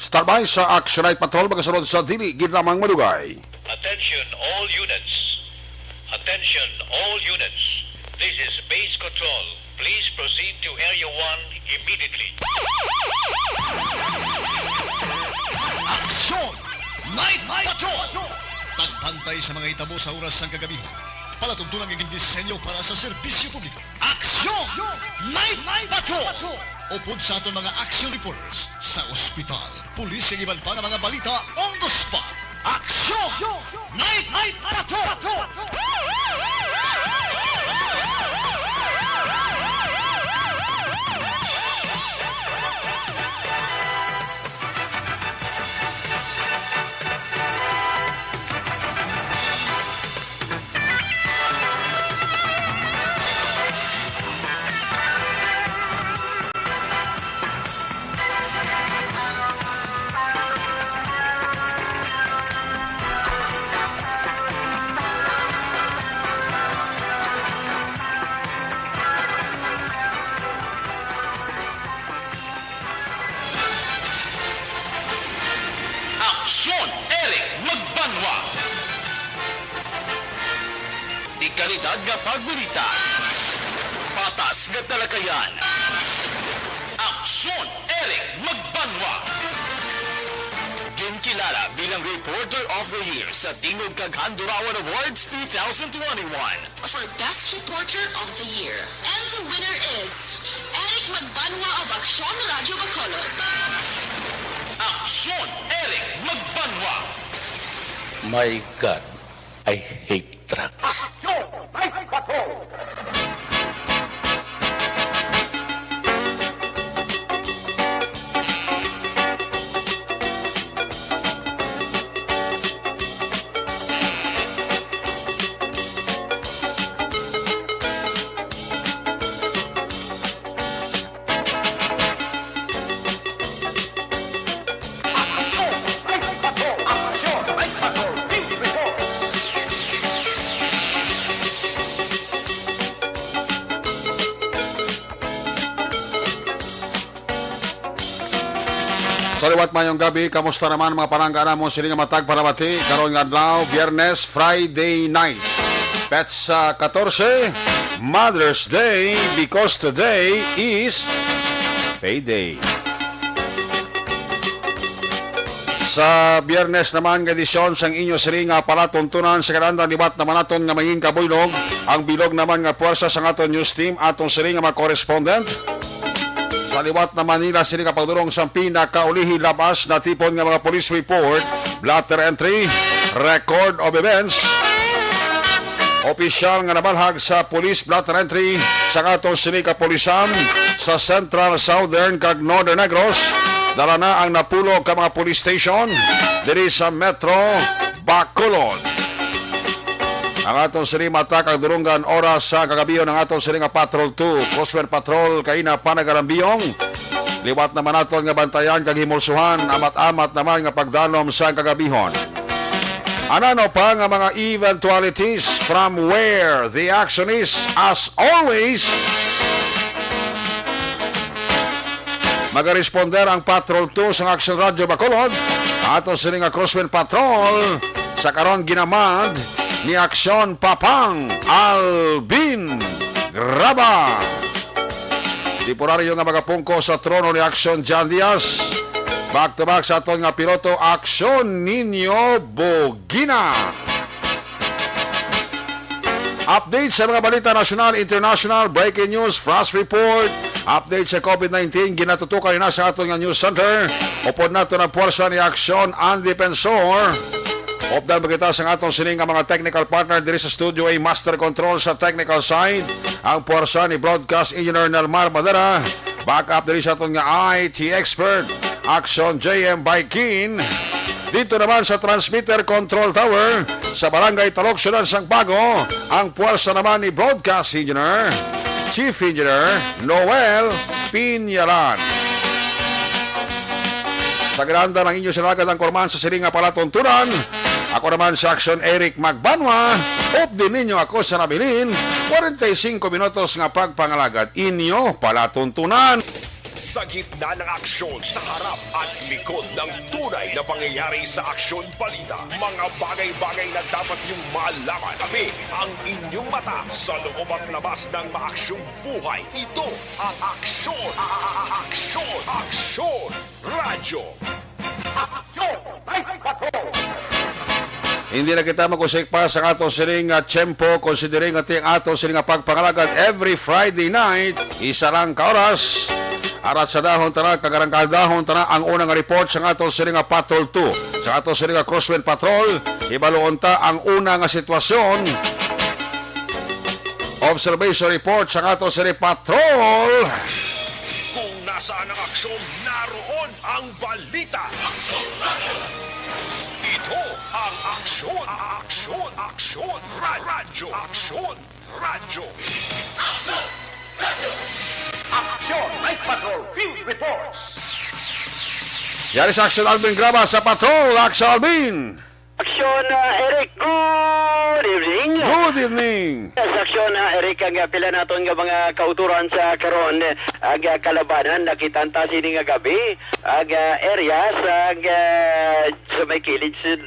Standby sa Action Night Patrol magasunod sa dili gid lamang madugay. Attention all units. Attention all units. This is base control. Please proceed to Area 1 immediately. Aksyon! Night Patrol! Tagbantay sa mga itabo sa oras ng kagabi. Palatuntunan ng disenyo para sa serbisyo publiko. Aksyon! Night Patrol! Upod sa aton mga action reporters sa ospital, pulis ang iban pa ng mga balita on the spot. Aksyon! Night Patrol! Aksyon Eric Magbanwa. Ikalidad nga pagbalita. Patas nga talakayan. Aksyon Eric Magbanwa. Ginkilala bilang Reporter of the Year sa Tingog kag Handurawan Awards 2021. For Best Reporter of the Year. And the winner is Eric Magbanwa of Aksyon Radio Bacolod. Aksyon Eric Magbanwa. My God, I hate trucks. Saliwat mayong gabi, kamusta naman mga panangga mo sila nga matag paramati karon nga adlaw, Biyernes, Friday night. Pets 14, Mother's Day because today is payday. Sa Biyernes naman nga edisyon sang inyo sila nga palatuntunan sa kanandang libat naman naton nga maging kabuylog. Ang bilog naman nga puwersa sa aton news team aton sila nga mga correspondent. Sa liwat na Manila, sila kapagdurong sa pinakaulihi labas na tipon ng mga police report, blatter entry, record of events, opisyal nga nabalhag sa police blatter entry sa atong sila kapulisan sa Central, Southern, kag Northern Negros. Dala na ang napulo ka mga police station diri sa Metro Bacolod. Ang atong sili mata kag durunggan oras sa kagabiyon ng atong sili nga Patrol 2, Coastguard Patrol kay na panagarambiyong. Liwat naman naton nga bantayan kag himulsuhan, amat-amat naman nga pagdalom sa kagabihon. Anano pa nga mga eventualities from where the action is, as always, magaresponder ang Patrol 2 sa Action Radio Bacolod. Atong sili nga Coastguard Patrol sa karon ginamad ni Aksyon Papang Alvin Graba. Temporaryo nga magapungko sa trono ni Aksyon Jan Diaz. Back to back sa aton nga piloto Aksyon Nino Bogina. Update sa mga balita nasyonal, international, breaking news, flash report. Update sa COVID-19 ginatutukan na sa aton nga news center. Upod nato na puwersa ni Aksyon Andy Pensor. Opdal bagita sa atong sining nga mga technical partner diri sa studio ay master control sa technical side. Ang puwersa ni broadcast engineer Nelmar Madera. Backup diri sa atong nga IT expert Action JM Baikin. Dito naman sa transmitter control tower sa Barangay Taloksonan, Sangbago, ang puwersa naman ni broadcast engineer Chief Engineer Noel Pinyalan. Sa ganda ng inyo sinagad ang korman sa silinga palatuntunan. Ako naman sa Action Eric Magbanwa. Up din ninyo ako sa nabilin. 45 minutos nga pagpangalagad inyo palatuntunan. Sa gitna ng aksyon, sa harap at likod ng tunay na pangyayari sa aksyon balita. Mga bagay-bagay na dapat niyong malaman. Kami ang inyong mata sa loob at labas ng maaksyong buhay. Ito ang Aksyon! Aksyon! Aksyon! Radyo! Hindi na kita mag-usik pa sa ato siring tiyempo, considering ating ato siring pagpangalagad every Friday night, isa lang ka oras. Arat sa dahon tara, kagarang kadahon tara, ang unang report sa ato siring Patrol 2. Sa ato siring Crosswind Patrol, ibaluon ta ang unang sitwasyon. Observation report sa ato siring Patrol. Kung nasaan ang aksyon, naroon ang balita. Ito ang Aksyon! Aksyon! Aksyon! Radyo! Aksyon! Radyo! Yari sa Action Alvin Graba sa Patrol, Action Alvin. Aksyon, Eric, good evening. Good evening. Sa aksyon, Eric, ang pila naton nga mga kauturan sa karon ang kalabanan nakitanta sini nga gabi ang area sa may kilid sa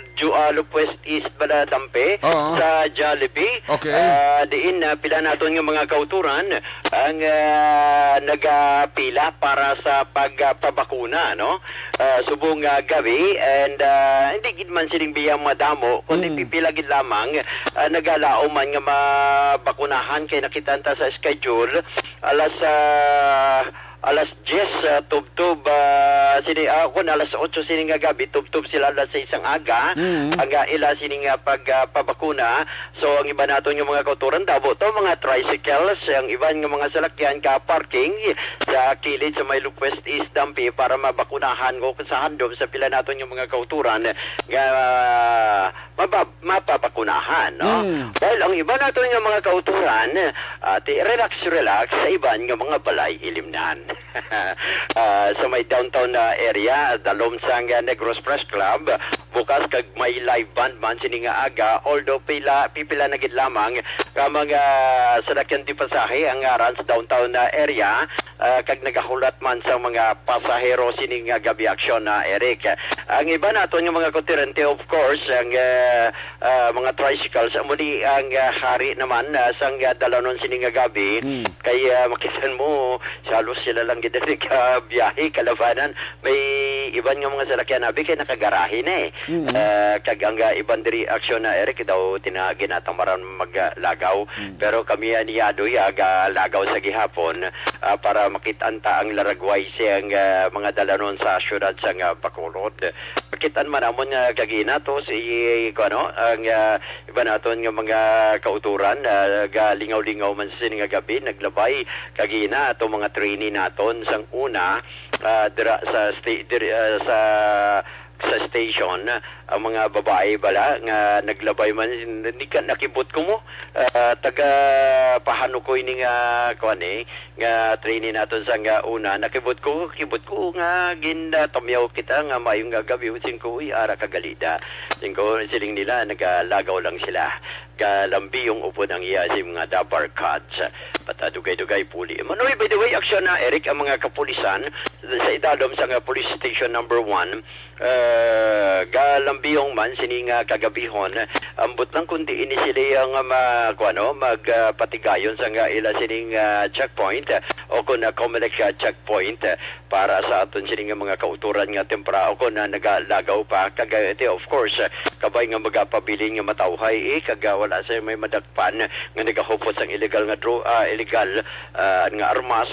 West East bala Dampe Oo. sa Jollibee. Okay. Diin pila naton nga mga kauturan ang nagapila para sa pagpabakuna, no? Subong gabi and hindi gid man sining biyang madamo kundi pipila gid lamang nagalao man nga mabakunahan kay nakitanta sa schedule alas 10 tubtub sini kun alas 8 sini nga gabi tubtub sila alas 6 ang aga ang ila sini nga pagpabakuna. So ang iba naton yung mga kauturan dabo to mga tricycles, ang iban nga mga salakyan ka parking sa kilid sa may West East Dampi para mabakunahan ko sa handom sa pila naton yung mga kauturan nga mapapakunahan, no? Dahil ang iba naton yung mga kauturan relax sa iban nga mga balay ilimnan. Sa may downtown area, dalom sang Negros Press Club, bukas kag may live band man sini nga aga, although pipila na gid lamang ka mga salakyan di pasahe ang aran sa downtown area, kag nagahulat man sa mga pasahero sini nga gabi aksyon na Eric. Ang iba naton nga mga kontinente, of course, ang mga tricycles muli ang hari naman sang dalanon sini nga gabi kay makisan mo halos sila lang gid ka biyahe kalabanan. May iban nga mga salakyan abi kay nakagarahe na kag ang iban diri aksyon na Eric daw ginatamaran maglagaw pero kami aniyado aga lagaw sa gihapon para makitanta ang laragway siyang mga dalanon sa syudad sa Bacolod. Makitan man amon nga kagina to si ang iba naton nga mga kauturan galingaw-lingaw man sa nga gabi naglabay kagina ato mga trainee naton sang una dira sa station ang mga babae bala nga naglabay man hindi ka nakibot ko mo taga pahanukoy ni nga nga trainee naton sa nga una kibot ko nga gintamyaw kita nga mayong gagabi sing ko ara kagalida sing ko siling nila nagalagaw lang sila kalambi yung upo ng iya si mga dabar cards patadugay-dugay puli. Manoy, by the way, aksyon na Eric ang mga kapulisan sa idalom sa nga police station number 1 galambiyong man sining kagabihon ambot lang kundi ini sila ang magpatigayon sa nga ila sining checkpoint o kung Comelec checkpoint para sa aton sining mga kauturan nga tempra o kung nagalagaw pa kagayete of course kabay nga magapabilin nga matawhay kag wala sa may madakpan nga nagahupot sang illegal nga illegal nga armas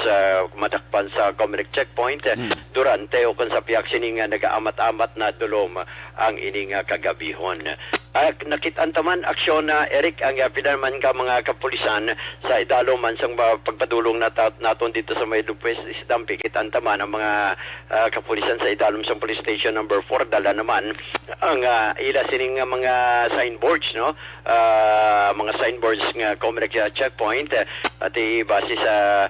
madakpan sa Comelec checkpoint durante o kung sa piyak sining nagaamat-amat na dulom ang ining kagabihon. Nakit-an taman aksyon na Eric ang pinarman ka mga kapulisan sa idalo man sang pagpadulong naton dito sa may West Dampi. Kitan taman ang mga kapulisan sa idalom sa police station number 4 dala naman ang ila sining mga signboards, no? Mga signboards nga Comelec checkpoint at base sa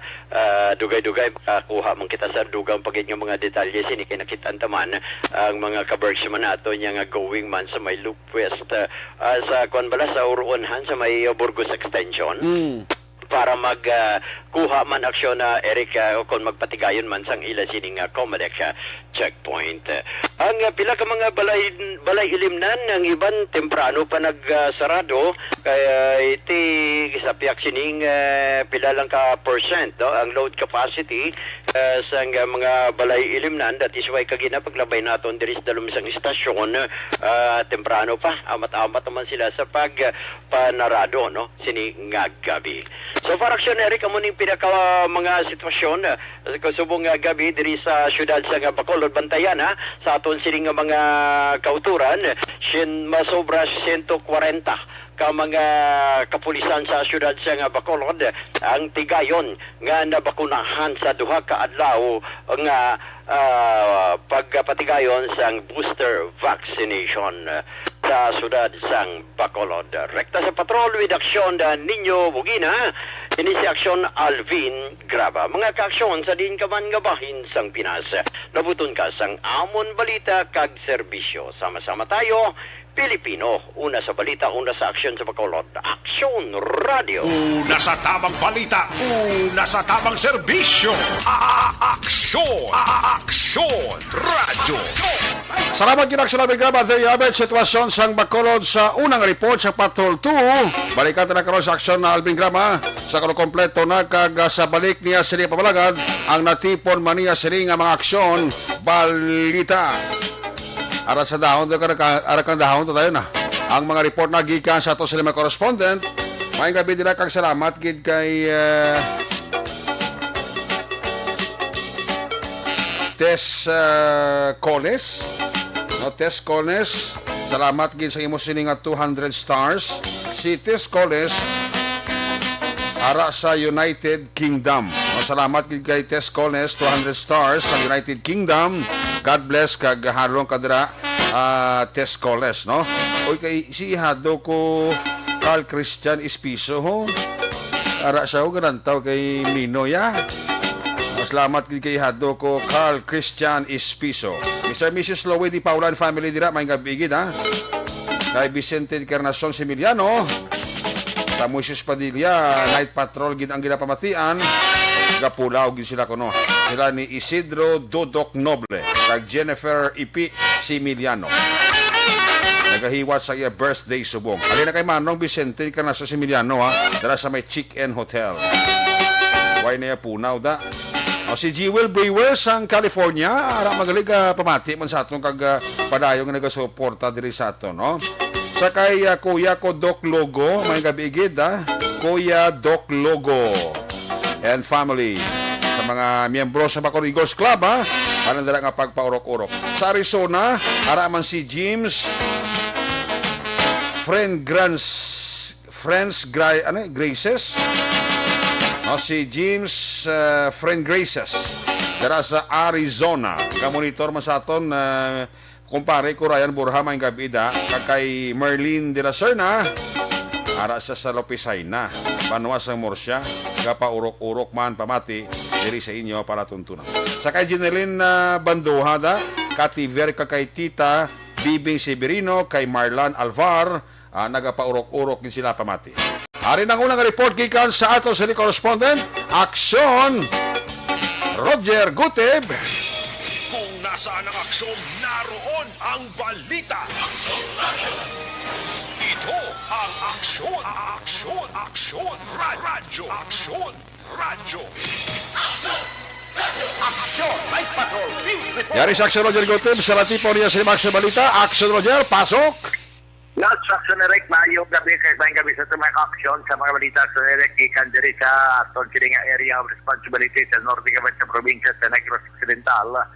dugay-dugay kuha man kita sa dugang pagit nga mga detalye sini kay nakitan taman ang mga kabergsman nato nya nga going man sa may Loop West sa kuan bala sa Uruonhan sa may Burgos Extension. para kuha man aksyon na Eric o kung magpatigayon man sang ila sining Comelec checkpoint. Ang pila ka mga balay ilimnan, ang iban temprano pa nagsarado kaya iti gisapiak sining pila lang ka percent ang load capacity sang mga balay ilimnan. That is why kagina paglabay naton diri sa dalumisang istasyon temprano pa amat-amat naman sila sa panarado sini nga gabi. So far aksyon Eric amo ning pinaka mga sitwasyon kasubong gabi diri sa syudad sa Bacolod bantayan sa aton sining mga kauturan masobra 140 ka mga kapulisan sa syudad sa Bacolod ang tigayon nga nabakunahan sa duha ka adlaw nga pagpatigayon sang booster vaccination sa syudad sang Bacolod. Rekta sa patrol with aksyon Ninyo Bugina, ini si aksyon Alvin Graba. Mga kaaksyon sa din kaman nga bahin sang Pinas. Nabuton ka sang amon balita kag serbisyo. Sama-sama tayo, Pilipino. Una sa balita, una sa aksyon sa Bacolod. Aksyon Radio. Una sa tamang balita, una sa tamang serbisyo. Aksyon! Aksyon! Radyo! Salamat kinaksyon namin graba. There you have it. Sitwasyon sang Bacolod sa unang report sa Patrol 2. Balikan na karon sa aksyon na Alvin Grama. Sa kompleto na kag sa balik niya sili pabalagad ang natipon maniya sili nga mga aksyon balita. Ara sa dahon ara kang dahon to tayo na. Ang mga report na gikan sa ato sila mga correspondent. May gabi dila kag salamat gid kay Tess Coles. Tess Coles, salamat gid sa imo sini nga 200 stars. Si Tess Coles ara sa United Kingdom. Salamat gid kay Tess Coles, 200 stars sa United Kingdom. God bless kag harong kadra Tess Coles, no? Oy kay si hado ko Carl Christian Espiso ho. Ara sa ganantaw kay Minoy Salamat kay hado ko Carl Christian Espiso. Mr. Mrs. Lowe di Paulan family dira may gabigid Kay Vicente Encarnacion Similiano. Sa Moises Padilla Night Patrol gid ang ginapamatian. Gapulaw gid sila kuno. Sila ni Isidro Dodok Noble kag Jennifer Ipi Similiano. Nagahiwat sa iya birthday subong. Ali na kay Manong Vicente Encarnacion Similiano dara sa may Chick-N Hotel. Why na punaw da? Si Jewel Brewer sang California, ara magalig pamati man sa aton kag padayong nga nagasuporta diri sa aton, no? Sa kay Kuya ko Doc Logo, may gabigid Kuya Doc Logo and family. Sa mga miyembro sa Bacolod Eagles Club para dira nga pagpaurok-urok. Sa Arizona, ara man si James Graces. Si James Friend Graces dara sa Arizona. Kamonitor man sa aton kumpare ko Ryan Borja may gabida kay Merlin de la Serna ara sa Lopisaina Banwa sa Morsya gapaurok-urok man pamati diri sa inyo para tuntunan. Sa kay Jeneline Bandohada Kativer kay Tita Bibing Severino kay Marlan Alvar nagapaurok-urok din sila pamati. Ari nang unang report gikan sa ato sa correspondent Aksyon Roger Guteb. Kung nasaan ang aksyon, naroon ang balita. Ito ang aksyon. Aksyon. Aksyon. Radyo. Aksyon. Radyo. Aksyon Night Patrol. Yari sa Aksyon Roger Guteb sa latipon niya sa Max Balita. Aksyon Roger, pasok! Aksyon Eric, maayong gabi kay maayong gabi sa tumay aksyon sa mga balita sa Eric ikan diri sa aton kini nga area of responsibility sa Norte Gabat sa probinsya sa Negros Occidental.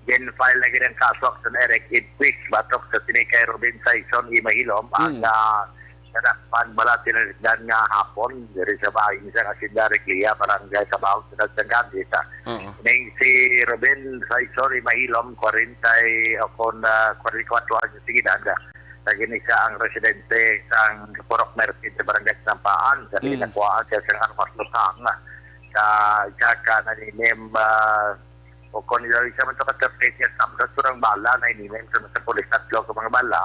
Gen file na ganang kaso sa Eric Idwis batok sa tinikay Robin Saison Imahilom ang sanakpan balat tinalidan nga hapon diri sa bahay ni sa Kasindarik Liya barangay sa Bawang sa Gabi sa si Robin Saison Imahilom 40 o 44 anos sige Tagini siya ang residente sa Purok Merced sa Barangay Sampaan. Sa nakuhaan siya sa Armas Lusang. Sa Jaka na ninim o kung nilari siya man ito ka-terpate niya sa surang bala na inimim sa polis tatlo ka mga bala.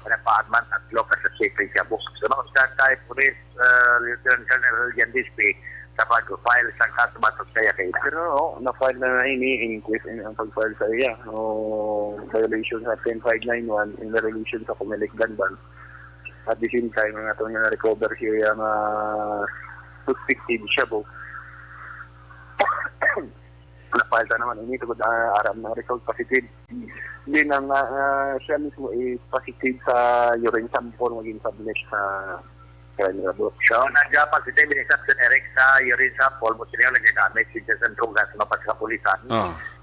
Napaan man tatlo ka sa safety siya. Sunod sa kay Police Lieutenant Colonel Jan Dispi sa pag-file sa kaso batok kaya kay Pero na-file na ini inquest ang pag-file sa iya. Violation sa 10591 in the relation sa Comelec Ganban. At the same time, nga ito nga na-recover siya yung suspected siya po. Na-file ta naman ini tugod aram ng result positive. Hindi nang siya mismo is positive sa urine sample maging submit sa crime report. So, nagpa-positive ni Captain Eric sa urine sample mo sila lagi damage sa drugas mapas sa kapulisan.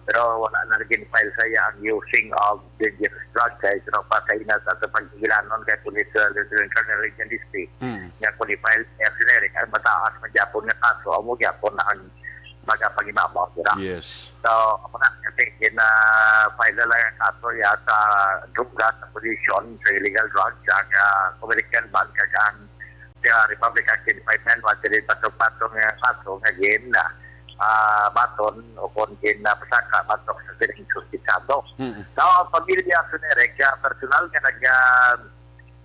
Pero wala na rin file sa iya ang using of dangerous drug kaya ito pa sa ina sa pagkigilanon kay Police Lieutenant Colonel Jan Dispi. Nga kung i-file Captain Eric ay mataas magyapon nga kaso o magyapon na ang magapangibabaw sila. Yes. So, ako na kasi file na lang ang kaso ya sa drugas sa position sa illegal drugs ang American Bank ang Republic Act 2591 dili patong-patong nga kaso nga gin na baton o kung gin na pasaka batok sa sining sustisado. So, pamilya sa Eric, personal nga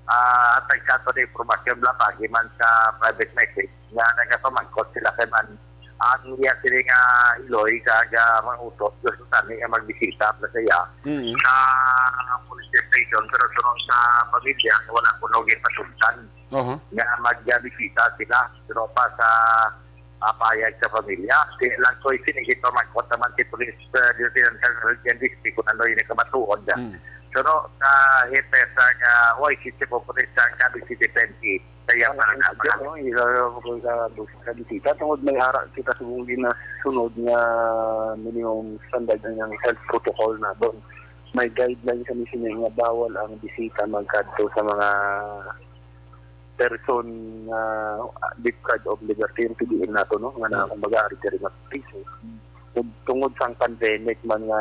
atay kato na informasyon lang pagiman sa private message nga nagapamangkot sila kay man ang iya sila nga iloy kaga mga utos gusto tani nga magbisita na saya sa police station pero sunod sa pamilya wala ko nogin pasundan nga magbisita sila pero pa sa payag sa pamilya. Lang ko isinigit pa magkot naman si Police Lieutenant Colonel Jan Dispi kung ano yung nakamatuod. Pero sa hepe sa oy, kasi po po sa Cabin City 20 kaya parang sa bisita tungod may ara kita sugulin na sunod nga minimum standard ng health protocol na doon. May guidelines sa misyon nga bawal ang bisita magkadto sa mga person deprived of liberty yung PDL nato, no? Nga na, kumbaga, rin na prison. Tungod sa pandemic man nga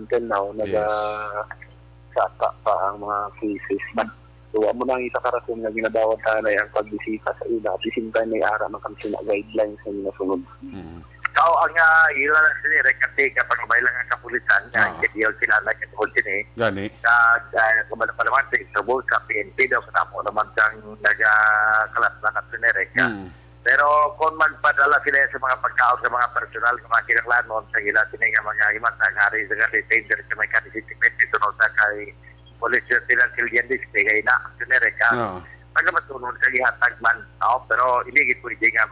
until now, saka pa ang mga cases. Tuwa mo na ang isa karason na ginadawad tanay ang pagbisita sa ila. At the same time, may ara man kami sila guidelines na ginasunod. So, ang ilan na sila rin kasi kapag lang ang kapulisan, hindi yung kilala ka tungkol sini. Gani. Kumala pa naman sa Isobol, sa PNP daw, kasama naman siyang nagakalat na Captain Eric. Pero kung magpadala sila sa mga pagkaon sa mga personal, sa mga kinanglanon, sa ila sila nga mga imatang hari sa nga detainer sa may kanisitimit, ito no sa kay Police Lieutenant Jan Dispi, kay na Captain Eric. Pag matunod sa ihatag man, pero hindi ko hindi nga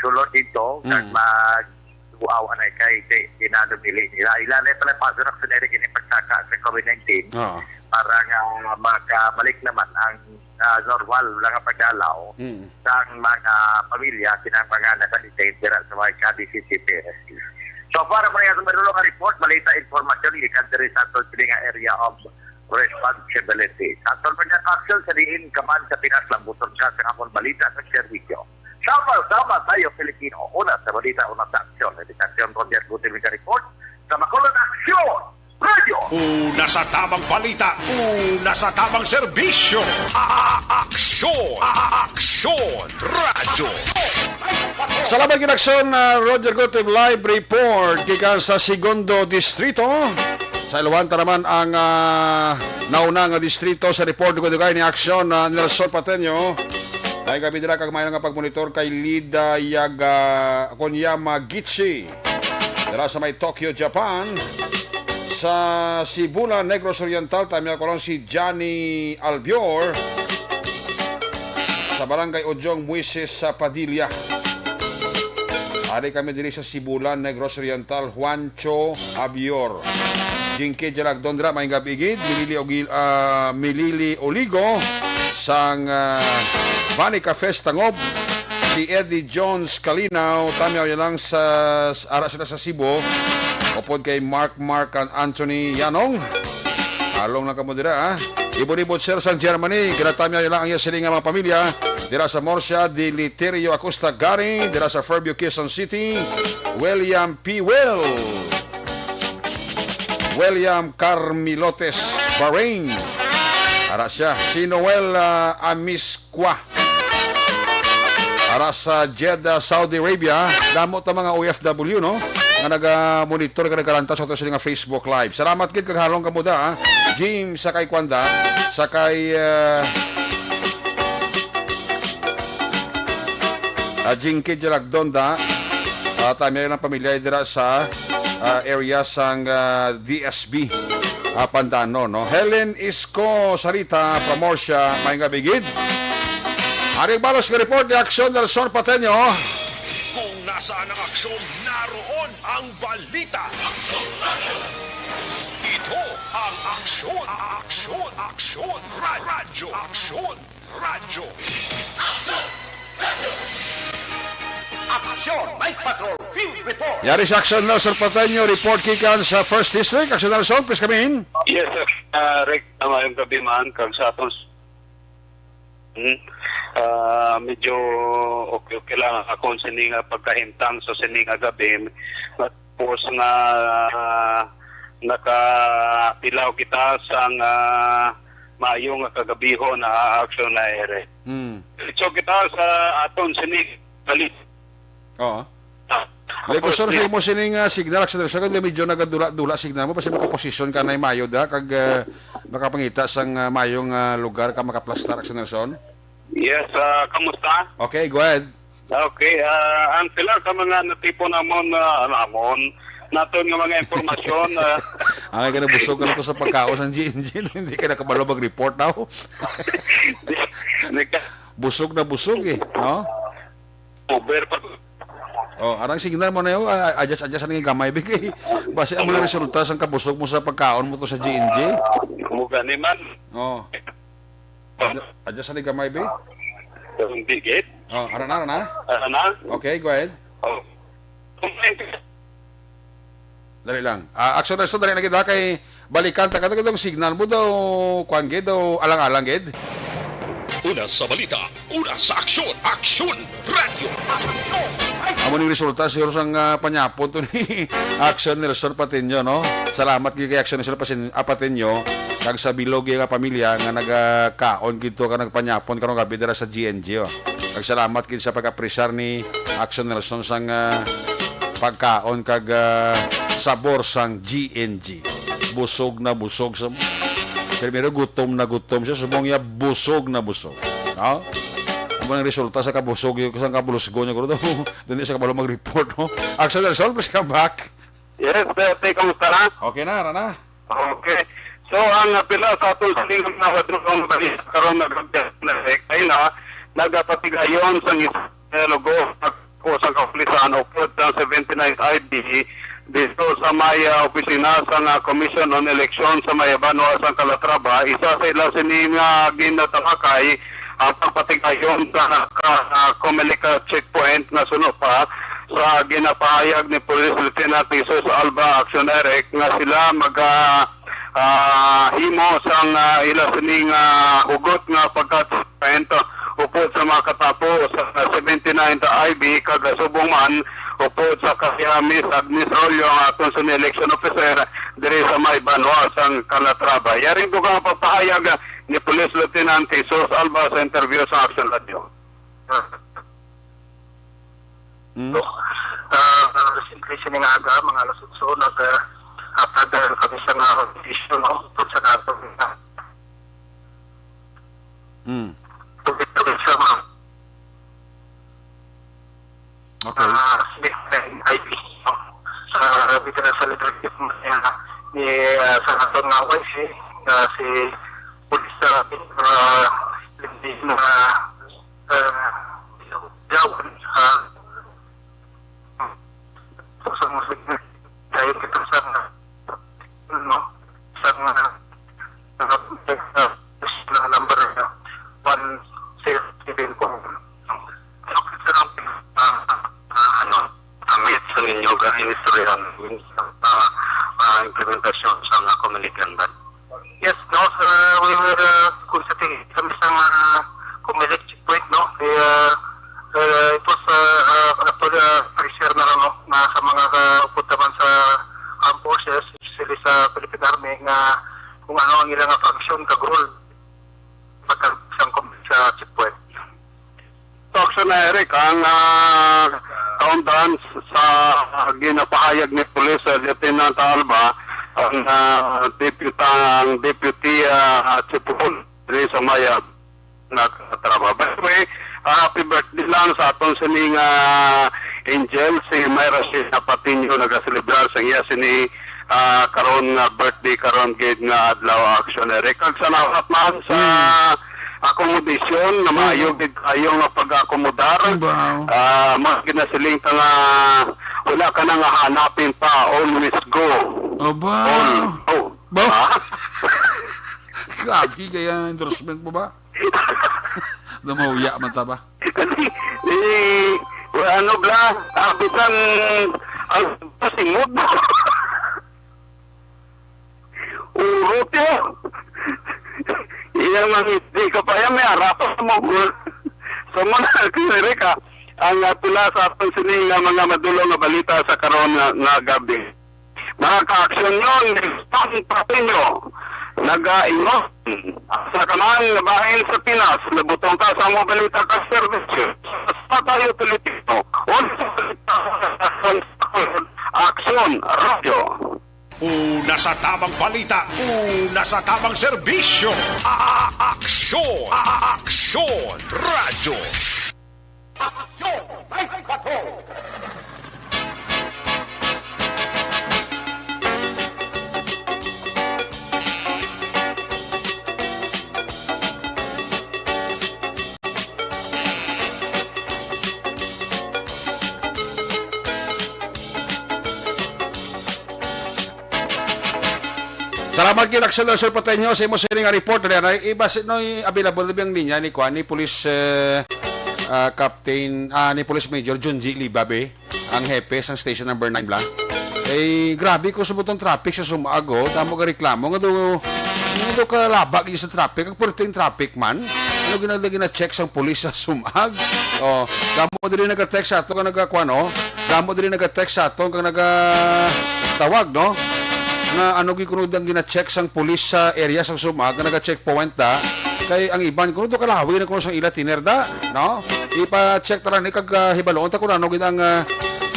sulod dito kag mag-uawa na kay dinadumili nila. Ilan na pala pasarak sa Eric ini pagsaka sa COVID-19 para nga makabalik naman ang normal lang ang pagdalaw sa mga pamilya kinapangana sa detainer sa mga KDCC PSC. So para mga sumarulong ang report, malita informasyon ikan diri sa atol silinga area of responsibility. Sa atol mga action sa diin kaman sa Pinas lang butod ka sa amon balita sa serbisyo. Sama-sama tayo, Pilipino. Una sa balita, una sa aksyon. Edikasyon, Roger Gutilmica Report. Sa Makulot Aksyon Radio. Una sa tamang balita, una sa tamang serbisyo. Aksyon! Aksyon! Radyo! Salamat kinaksyon Roger Gotem Live Report gikan sa Segundo Distrito. Sa Ilawanta naman ang naunang distrito sa report ko ni aksyon Nelson Pateño. Ay gabi nila kag maayong nga pagmonitor kay Lida Konyama Gichi. Dira sa may Tokyo, Japan. Sa Sibula, Negros Oriental, tamya ko lang si Johnny Albior. Sa Barangay Ojong, Muises sa Padilla. Ari kami diri sa Sibula, Negros Oriental, Juancho Abior. Jingke Jalag Dondra, may gabi igid. Milili Oligo. Sang Vanica Festangob, si Eddie Jones Kalinaw, tamyaw yan lang sa ara sila sa Cebu, upod kay Mark and Anthony Yanong, along na kamo dira, Ibon-ibon sir sa Germany, kinatamyaw yan lang ang yasiling nga mga pamilya, dira sa Morsia, di Literio Acosta Gary, dira sa Fairview, Quezon City, William P. William Carmilotes, Bahrain, ara siya, si Noel Amisqua. Ara sa Jeddah, Saudi Arabia. Damot na mga OFW, no? Nga nag-monitor ka nagkaranta sa sila nga Facebook Live. Salamat kid kaghalong kamuda, Jim, sakay Kwanda, sakay Jingkid Jalagdonda at may ng pamilya dira sa area sang DSB Pandano, no? Helen Isko Sarita Promorsia may nga bigid. Aring balos nga report ni Aksyon Nelson Pateño. Kung nasaan ang aksyon, naroon ang balita. Ito ang aksyon, aksyon, aksyon, radyo, aksyon, radyo. Aksyon, Night Patrol, Field Report. Yari si Aksyon Nelson Pateño, report kikan sa First District. Aksyon Nelson, please come in. Yes, sir. Rick, yung gabi man, kag sa atong medyo okay lang akong sining pagkahintang sa sining gabi. Tapos nga nakapilaw kita sang maayong kagabiho na aksyon na ere. So kita sa aton sining balit. Oo. Lego sir, sa mo sining signal Aksyon Nelson, kag medyo nagadula signal mo kasi makaposisyon ka na mayo da kag makapangita sang mayong lugar ka makaplastar Aksyon Nelson. Yes, kamusta? Okay, go ahead. Okay, ang sila ka mga natipo namon naton nga mga impormasyon. Ang ka busog ka na to sa pagkaos ng GNG, hindi ka nakabalo mag-report now. Busog na busog eh, no? Over pa. Oh, arang signal mo na yun, adjust ang gamay bigay. Base ang mga resulta sang kabusog mo sa pagkaon mo to sa GNG. Kumuga ni man. Oh. Adjust ang gamay bigay. Ang bigit. Oh, arana. Na? Okay, go ahead. Oh. Dali lang. Aksyon na dali na kita kay balikan ta kadtong signal mo daw kuan gid daw alang-alang gid. Una sa balita, una sa aksyon, aksyon, radyo. Amo ning resulta siguro sang panyapon to ni Aksyon Nelson Pateño, no? Salamat kay Aksyon Nelson Pateño kag sa bilog nga pamilya nga nagakaon gito ka nagpanyapon karong gabi dira sa GNG. Oh. Kag salamat kid sa pag-apresyar ni Aksyon Nelson sang pagkaon kag sabor sang GNG. Busog na busog sa primero gutom siya, subong niya busog na busog. No? Ano ang resulta sa kabusog yung isang kabulusgo niya ko daw. Hindi siya kabalo mag-report, no? Aksyon Nelson, please come back. Yes, Bete, kamusta na? Okay na, Rana. Okay. So, ang pila sa atong sining na wadrong balis karon ay na nagapatigayon sa logo o sa kapulisan o put sa 79 IB dito sa may opisina sa Commission on Election sa may Banwa sa Calatrava. Isa sa ila sining ginatakay ang pagpatigayon sa Comelec checkpoint na sunod pa sa ginapahayag ni Police Lieutenant Jesus Alba Accioneric nga sila himo sang ila sining hugot nga pagka-checkpoint upod sa mga katapo sa 79 IB kag subong man upod sa Miss Agnes Rollo ang atong sa election officer diri sa may Banwa sang Calatrava. Yaring ko ka papahayag ni Police Lieutenant Jesus Alba sa interview sa Action Radio. Recently sining aga, mga alas-8, nag-apagdahil kami sa mga audition, no? Sa nato na. Tugit-tugit sa mga IB, no? Sa veteran sa leadership ni sa nato nga YC, si Police Lindy na Jawan, sa musik dahil kita sa number 107 po. Amit sa ninyo kahit historian implementasyon sa mga Comelican ban. Yes, no, we were considering kami sa Comelec checkpoint, no? It was pressure na lang, no? Na sa mga uputaman sa armed forces, especially sa Philippine Army, nga kung ano ang ilang function, kag-rule, pagkakasang sa checkpoint. Action na Eric, ang countdown sa ginapahayag ni Police Lieutenant Alba, ang deputy Chief Police sa Maya na Calatrava. By the way, happy birthday lang sa atong sining Angel, si Myra Sheena Patinho nagaselebrar sa iya sini karon nga birthday karon gid nga adlaw action Eric. Kag salamat man sa akomodasyon na maayo gid kayo nga pag-akomodar. Mas ginasiling ka nga wala ka na nga hanapin pa, always go. Aba. All go. Ba? Grabe kaya endorsement mo ba? Namauya man ta ba? Kasi, ano bla, bisan ang pasimod mo. Urot yun. Iyan lang, hindi ka pa yan, may arapas mo. So mga kiri ka, ang tula sa atong sining mga madulong na balita sa karon nga gabi. Mga ka-aksyon yun, next pati nyo, nag-ingon sa kaman na bahin sa Pinas, nabutong ka sa mga balita ka service. Sa tayo politiko, o sa aksyon, radyo. Una sa tamang balita, una sa tamang serbisyo. Aksyon! Aksyon! Radyo! Aksyon! May patrol! Salamat kay Aksyon Sir Patenyo sa imo sining nga report na iba no available na biyang linya ni kuan ni Police Captain ni Police Major John G. Libabe ang hepe sa station number 9 bla. Grabe ko sa butong traffic sa Sumago, damo ka reklamo nga do ka labag sa traffic, ang perting traffic man. Ano gina-check sang pulis sa Sumag? Oh, damo diri naga-text sa ato ka nagakuano, damo diri naga-text sa ato kang nagatawag no. Nga ano gikunod ang gina-check sang pulis sa area sang Sumag nga naga-checkpoint da kay ang iban kuno do kalawi na kuno sang ila tinerda no ipa-check tara ni kag hibaloon ta kuno ano gid ang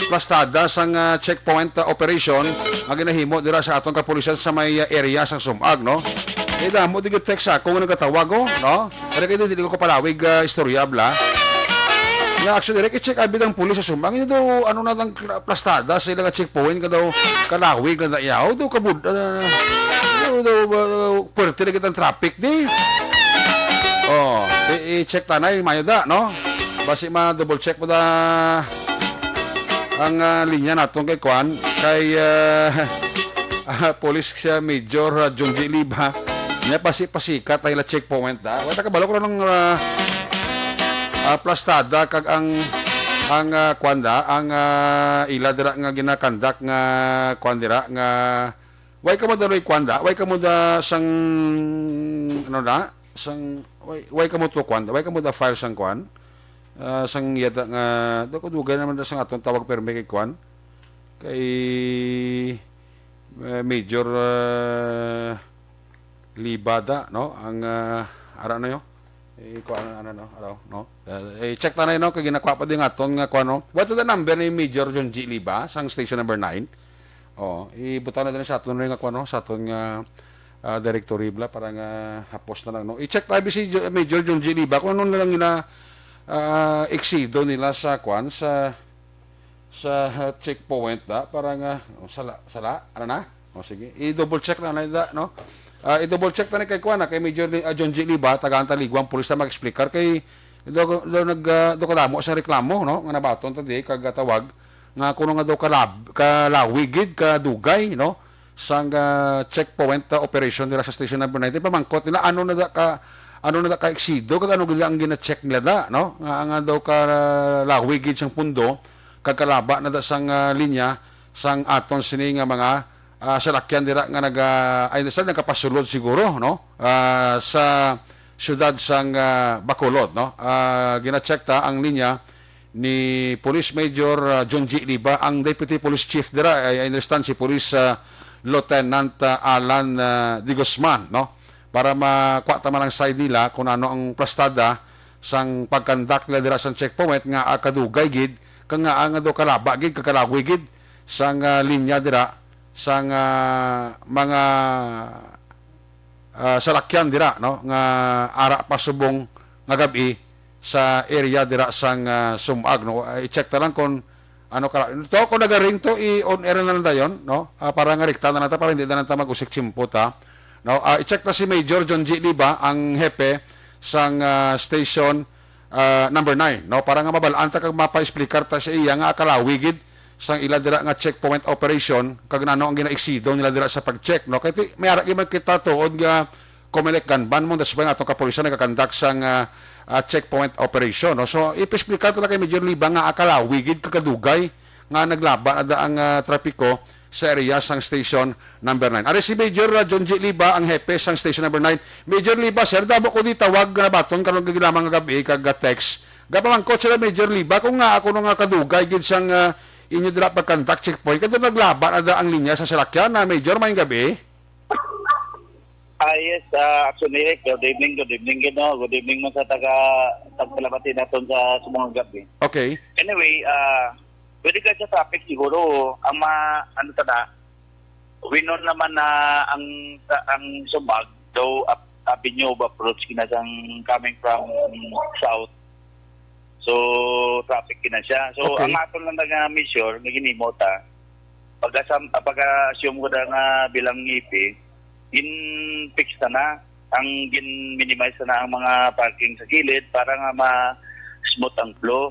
plastada sang checkpoint operation ang ginahimo dira sa atong kapulisan sa may area sang Sumag no damo di text ako nga nagatawag no pero kay dili ko kapalawig istorya bla. Yeah, actually, i-check abi ng pulis sa Sumag. Ito daw, ano na ng plastada sa ilang checkpoint ka daw, kalawig na yaw, daw kabud, puwerte na kitang traffic, di. Oh, i-check tanay, mayo da, no? Basi ma-double check mo da ang linya natin kay Kwan, kay Police Major John J. Liba, niya pasikat ay la checkpoint da. Wala ka balo ko ng plastada kag ang kwanda ang ila dira nga ginakandak nga kwandira nga way ka mo daroy kwanda way ka mo da sang ano da sang way ka mo to kwanda way ka mo da file sang kwan sang yada nga do ko dugay naman da sang atong tawag perme kay kwan kay Major Libada no ang ara na yo check tanay no kay ginakwa pa din aton nga kuno what the number ni Major John G. Liba sang station number 9 ibutan na din sa aton nga kuno sa aton nga directory bla para nga hapos na lang no i-check tabi si Major John G. Liba kung ano na lang exido nila sa kwan sa checkpoint da para nga sala ano na sige i-double check na da no i-double check na kay Kwan kay Major John G. Liba taga Antaligwang pulis na mag-explicar kay do kadamo sa reklamo no nga nabaton tadi kag tawag nga kuno nga daw kalawigid kadugay no sang checkpoint operation nila sa station number 9 pamangkot nila ano na ka exido kag ano gid ang gina-check nila da no nga daw ka lawigid sang pundo kag kalaba na da sang linya sang aton sini nga mga salakyan dira nga nagkapasulod siguro no sa syudad sang Bacolod no gina-check ta ang linya ni Police Major John G. Liba ang Deputy Police Chief dira I understand si Police Lieutenant Alan Di Guzman no para makuha ta man ang side nila kung ano ang plastada sang pagkandak nila dira sang checkpoint nga kadugay gid kang nga do kalaba gid kakalawig gid sang linya dira sang mga salakyan dira no nga ara pasubong nga gabi sa area dira sang Sumag, no. I-check ta lang kung ano ka to kung nagaring to i-on air na lang dayon, no. Para nga rekta na nata para hindi na nata mag-usik chimpo ta. No, i-check ta si Major John G. Liba ang hepe sang station number 9, no, para nga mabalaan ta kag mapa-explicar ta sa iya nga akalawigid sang ila dira nga checkpoint operation kag nano ang ginaiksido nila dira sa pag-check, no. Kay may ara gyud kita tuod nga Comelec Ganban mo that's why atong kapulisan nagakandak sang checkpoint operation, no. So ipa-explicar ta kay Major Liba nga akalawigid kakadugay nga naglaban ada ang trapiko sa area sang station number 9. Ari si Major John G. Liba ang hepe sang station number 9. Major Liba, sir, dabo ko di tawag na baton karon gilamang nga gabi kag text. Gapamangkot sila Major Liba kung nga ako nga kadugay gid sang inyo dira pag-contact checkpoint kadto naglaban ada ang linya sa salakyan na Major may gabi. Yes, actually, good evening, no? Good evening mo sa taga-talabati natin sa sumang gabi. Okay. Anyway, pwede ka sa traffic siguro, ang ano tada, winon naman na ang Sumag, though avenue of approach kinasang coming from south. So, traffic kina siya. So, Okay. ang aton lang na mission, naginimota, pag-assume ko na nga bilang ngipi, in-fix na ang gin-minimize na ang mga parking sa gilid para nga ma-smooth ang flow.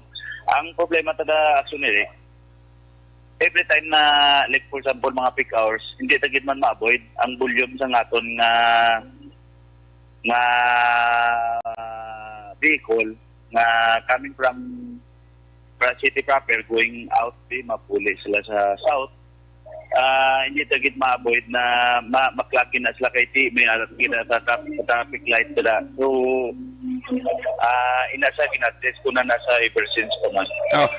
Ang problema tada actually, every time na, like for example, mga peak hours, hindi tagid man ma-avoid ang volume sa naton nga vehicle na coming from city proper going out di mapuli sila sa south. Hindi tagid ma-avoid na maklagin na sila kay ti may traffic light sila. So inasa ginadres ko na nasa ever since ko man.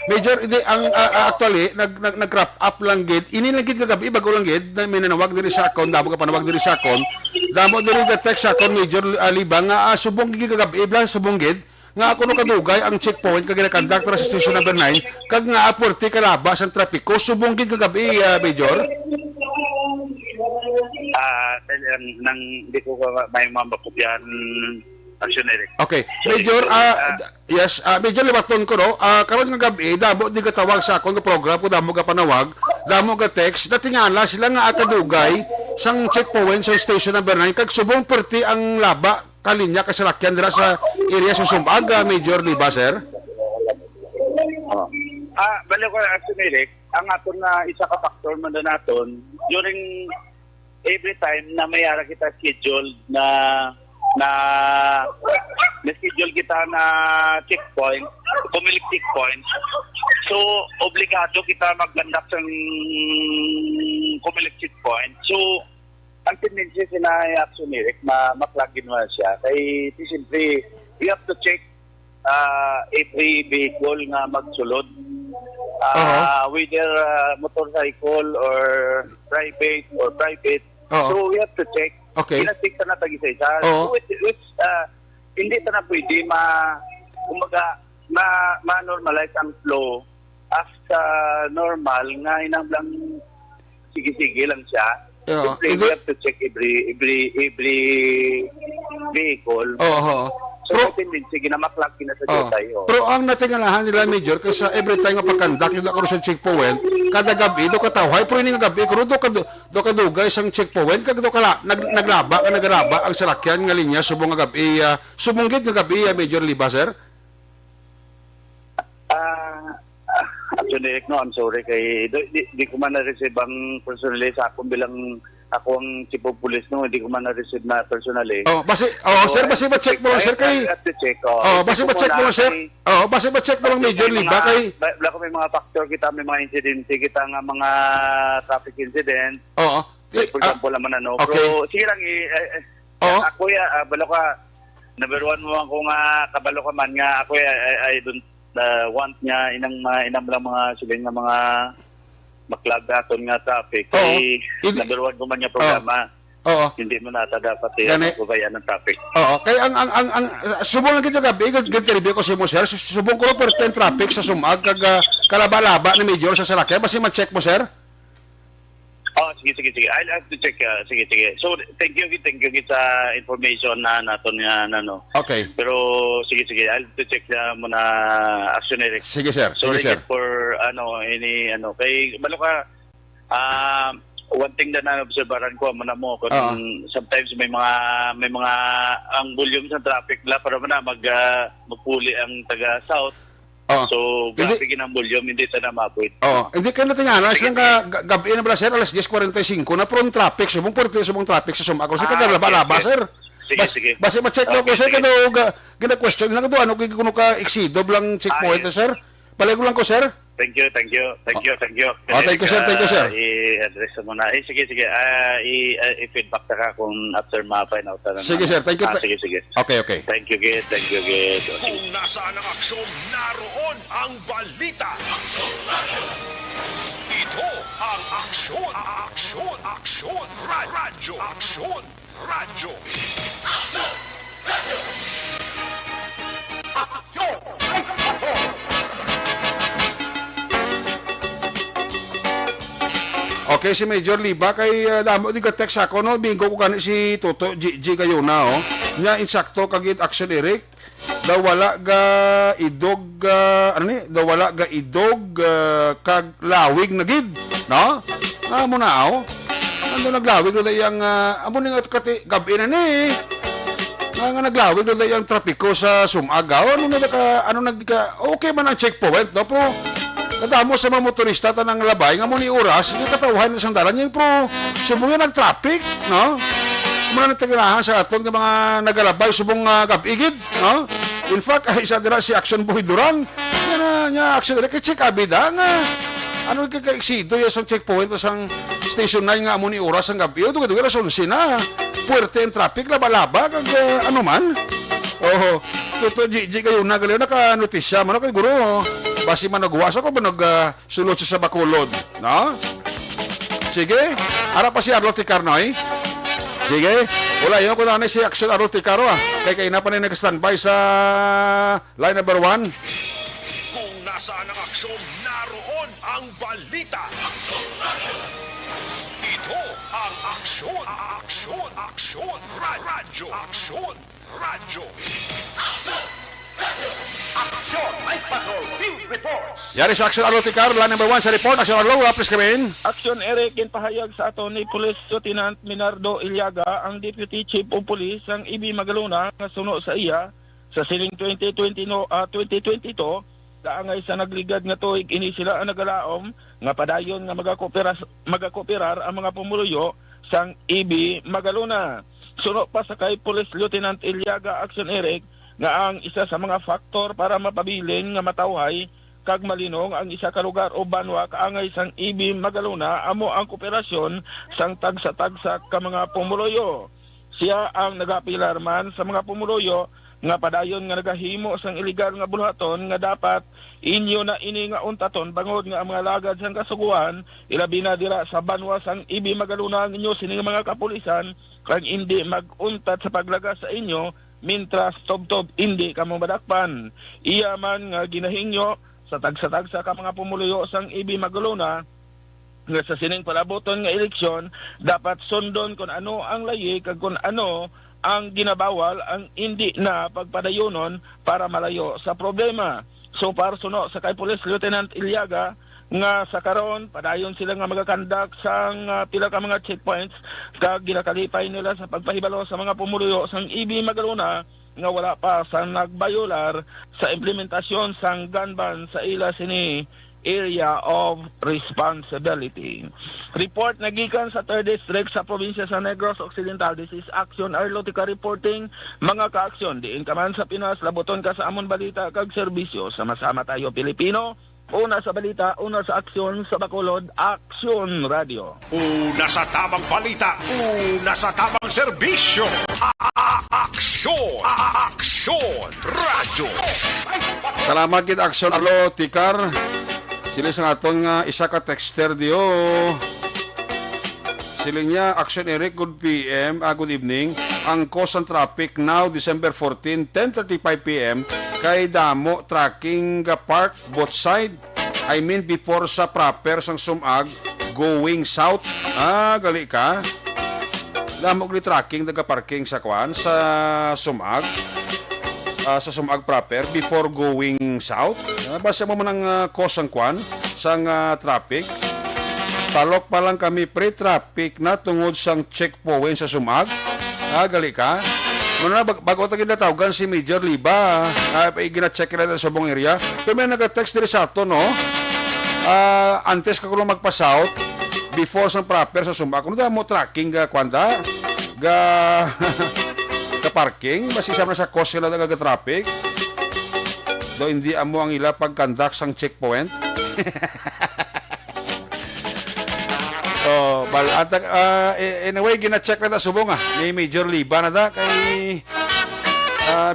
Major, ang actually nag-wrap up lang gid. Ini lang gid kagabi bago lang gid na may nanawag diri sa akon, damo ka panawag diri sa akon. Damo diri the text sa akon Major Liba nga subong gid kagabi ibla subong gid nga ako no kadugay ang checkpoint kag conductor sa station number 9 kag nga aporte kalaba sa trapiko subong gid kagabi Major. Nang di ko may mambakupyan actionary. Okay. Major, yes, Major libaton ko no. Karon nga gabi damo di katawag sa akong program ko damo ka panawag, damo ka text natingala sila nga akadugay sang checkpoint sa station number 9 kag subong perti ang laba kalinya kasalakyan dira sa area sa Sumag, Major Liba, sir. Bali ko actionary, ang aton na isa ka factor man naton during every time na may ara kita schedule na schedule kita na checkpoint, Comelec checkpoint. So, obligado kita mag-conduct ng Comelec checkpoint. So, ang tendency sila actually, ma-plugin mo siya. Kaya, simply, we have to check every vehicle nga magsulod. Whether motorcycle or private. So, we have to check. Okay. Pinastik na tag-isa-isa. So, it's, hindi na pwede ma-normalize ang flow as normal nga inang lang sige-sige lang siya. We have to check every vehicle. So, sige na maklak na sa tayo. Pero ang natingalahan nila, Major, kasi every time nga pagkandak yung ako sa checkpoint, kada gabi, do katawhay, pero hindi nga gabi, kung do kadugay sang checkpoint, kag do naglaba ang salakyan nga linya, subong nga gabi, subunggit nga gabi, Major Liba, sir? Actually, no, I'm sorry kay di ko man na-receive ang personally sa akong bilang ako ang chief of police no, hindi ko man na-receive na personally. Sir, basi ba-check mo lang, sir, kay... basi ba-check mo lang, sir? Basi ba-check mo lang, Major Liba, kay... Wala ko may mga factor kita, may mga incident kita nga mga traffic incident. For example, naman ano. Okay. Pero, sige lang, ako balo ka, number one mo ako nga, kabalo ka man nga, ako I don't want niya inang lang mga sila nga mga maklag aton nga traffic. Number one ko man niya programa. Hindi mo nata dapat kubayan ng traffic. Kaya ang subong lang kita gabi, gagkaribyo ko si mo, sir. Subong ko per 10 traffic sa Sumag kag kalaba-laba ni Major sa salakyan. Basi ma-check mo, sir? sige. I'll have to check. Sige. So, thank you sa information na naton nga no. Okay. Pero sige. I'll have to check muna action Eric. Sige, sir. Sorry Sige, sir. for kay balo ka one thing na na-obserbahan ko muna mo kung sometimes may mga ang volume sa traffic la para na magpuli ang taga south. So, grabe ang volume, hindi ito na mapwit. Hindi ka natin nga, alas lang gabi na ba, sir, alas 10:45 na prone traffic, subong traffic sa sumag. Kasi ka laba-laba, sir. Sige. Basta ma-check lang ko, sir, kano, gina-question lang doon, ano kung ka exceed, lang checkpoint, sir. Palay ko lang ko, sir. Thank you. Thank you, sir. I-address mo na. Sige. I-feedback ka kung after ma-find out. Sige, sir. Thank you. Sige. Okay. Thank you, Gid. Kung nasaan ang aksyon, naroon ang balita. Ito ang aksyon, radyo. Okay, si Major Liba, kay damo di ka text ako, no? Bingo ko kani si Toto, G kayo na, oh. Nya, insakto, kagit action, Eric. Daw wala ga idog, kag lawig na gid, no? Amo na, oh. Ano naglawig na dayang, amo nga kati, gabi na ni, nga naglawig na dayang trapiko sa Sumagaw. Okay man ang checkpoint, no? Pero, kadamo sa mga motorista tanang labay nga mo ni oras yung katawhan ng sandalan niya pro subong yung nag-traffic, no? Muna nagtagalahan sa atong mga nagalabay subong gabigid, no? In fact, isa dira si Action Boy Duran niya action dira kay check abida nga ano kaka-exido yung isang checkpoint isang station 9 nga mo ni oras ang gabi duga rason sina puwerte ang traffic laba-laba kag ano man. Toto Gigi kayo na galaw naka-notisya man kay guro. Basi man nagwas ako ba nagsulot sa Bacolod, no? Sige, ara pa si Arlo Ticarnoy. Sige, wala yun ko na si Action Arlo Ticaro, kaya na pa na nag-standby sa line number 1. Kung nasaan ang aksyon, naroon ang balita. Ito ang aksyon, radyo. Yari sa Action Arlo Ticaro, line number 1 sa report. Action Arlo, please come in. Action Eric, pahayag sa ato ni Police Lieutenant Minardo Iliaga, ang Deputy Chief of Police ang Ibi Magaluna nga suno sa iya sa siling 2022 kaangay sa nagligad nga tuig ini sila ang nagalaom nga padayon nga magakooperar ang mga pumuluyo sang Ibi Magaluna. Suno pa sa kay Police Lieutenant Iliaga, Action Eric, nga ang isa sa mga faktor para mapabilin nga matawhay kag malinong ang isa ka lugar o banwa kaangay sang Ibi Magaluna amo ang kooperasyon sang tagsa-tagsa ka mga pumuluyo. Siya ang nagapilar man sa mga pumuluyo nga padayon nga nagahimo sang iligal nga bulhaton nga dapat inyo na ini nga untaton bangod nga ang mga lagad sang kasuguan ilabi na dira sa banwa sang Ibi Magaluna ninyo sining mga kapulisan kag hindi maguntat sa paglagas sa inyo mintras tob-tob hindi kamo madakpan. Iya man nga ginahingyo sa tagsa-tagsa ka mga pumuluyo sang Ibi Magaluna nga sa sining palaboton nga eleksyon dapat sundon kung ano ang layi kag kung ano ang ginabawal ang hindi na pagpadayonon para malayo sa problema. So para suno sa kay Police Lieutenant Iliaga nga sa karon padayon sila nga magakandak sang pila ka mga checkpoints kag ginakalipay nila sa pagpahibalo sa mga pumuluyo sang Ibi Magaluna nga wala pa sa nagbayular sa implementasyon sang gun ban sa ila sini area of responsibility. Report nagikan sa 3rd District sa probinsya sa Negros Occidental. This is Action Arlo Tica reporting. Mga ka-aksyon, diin ka man sa Pinas, laboton ka sa amon balita kag serbisyo. Sama-sama tayo Pilipino. Una sa balita, una sa aksyon sa Bacolod, Action Radio. Una sa tamang balita, una sa tamang serbisyo. Aksyon radyo. Salamat kid Action Arlo Ticar. Sila sa aton nga isa ka texter diyo. Sila niya Action Eric, good PM, good evening. Ang cause ng traffic now December 14, 10:35 PM kay damo tracking park both side. I mean before sa proper sang sumag going south. Gali ka. Lamog ni tracking daga parking sa kwan sa Sumag. Sa Sumag proper before going south. Basta mo man ang cause ang kwan sang traffic. Talok pa lang kami pre-traffic na tungod sang checkpoint sa Sumag. Gali ka. Muna bago tagin na tawagan si Major Liba. Gina-check na sa buong area. Pero may nag-text din sa ato, no? Antes ka kung magpa-south before sang proper sa Sumag. Kung mo tracking ga kwanda ga parking basi sa sa cost sila daga traffic. Do hindi amo ang ila pag-conduct sang checkpoint. Oh, bal atag anyway gina-check na ta subong ni Major Liba na da kay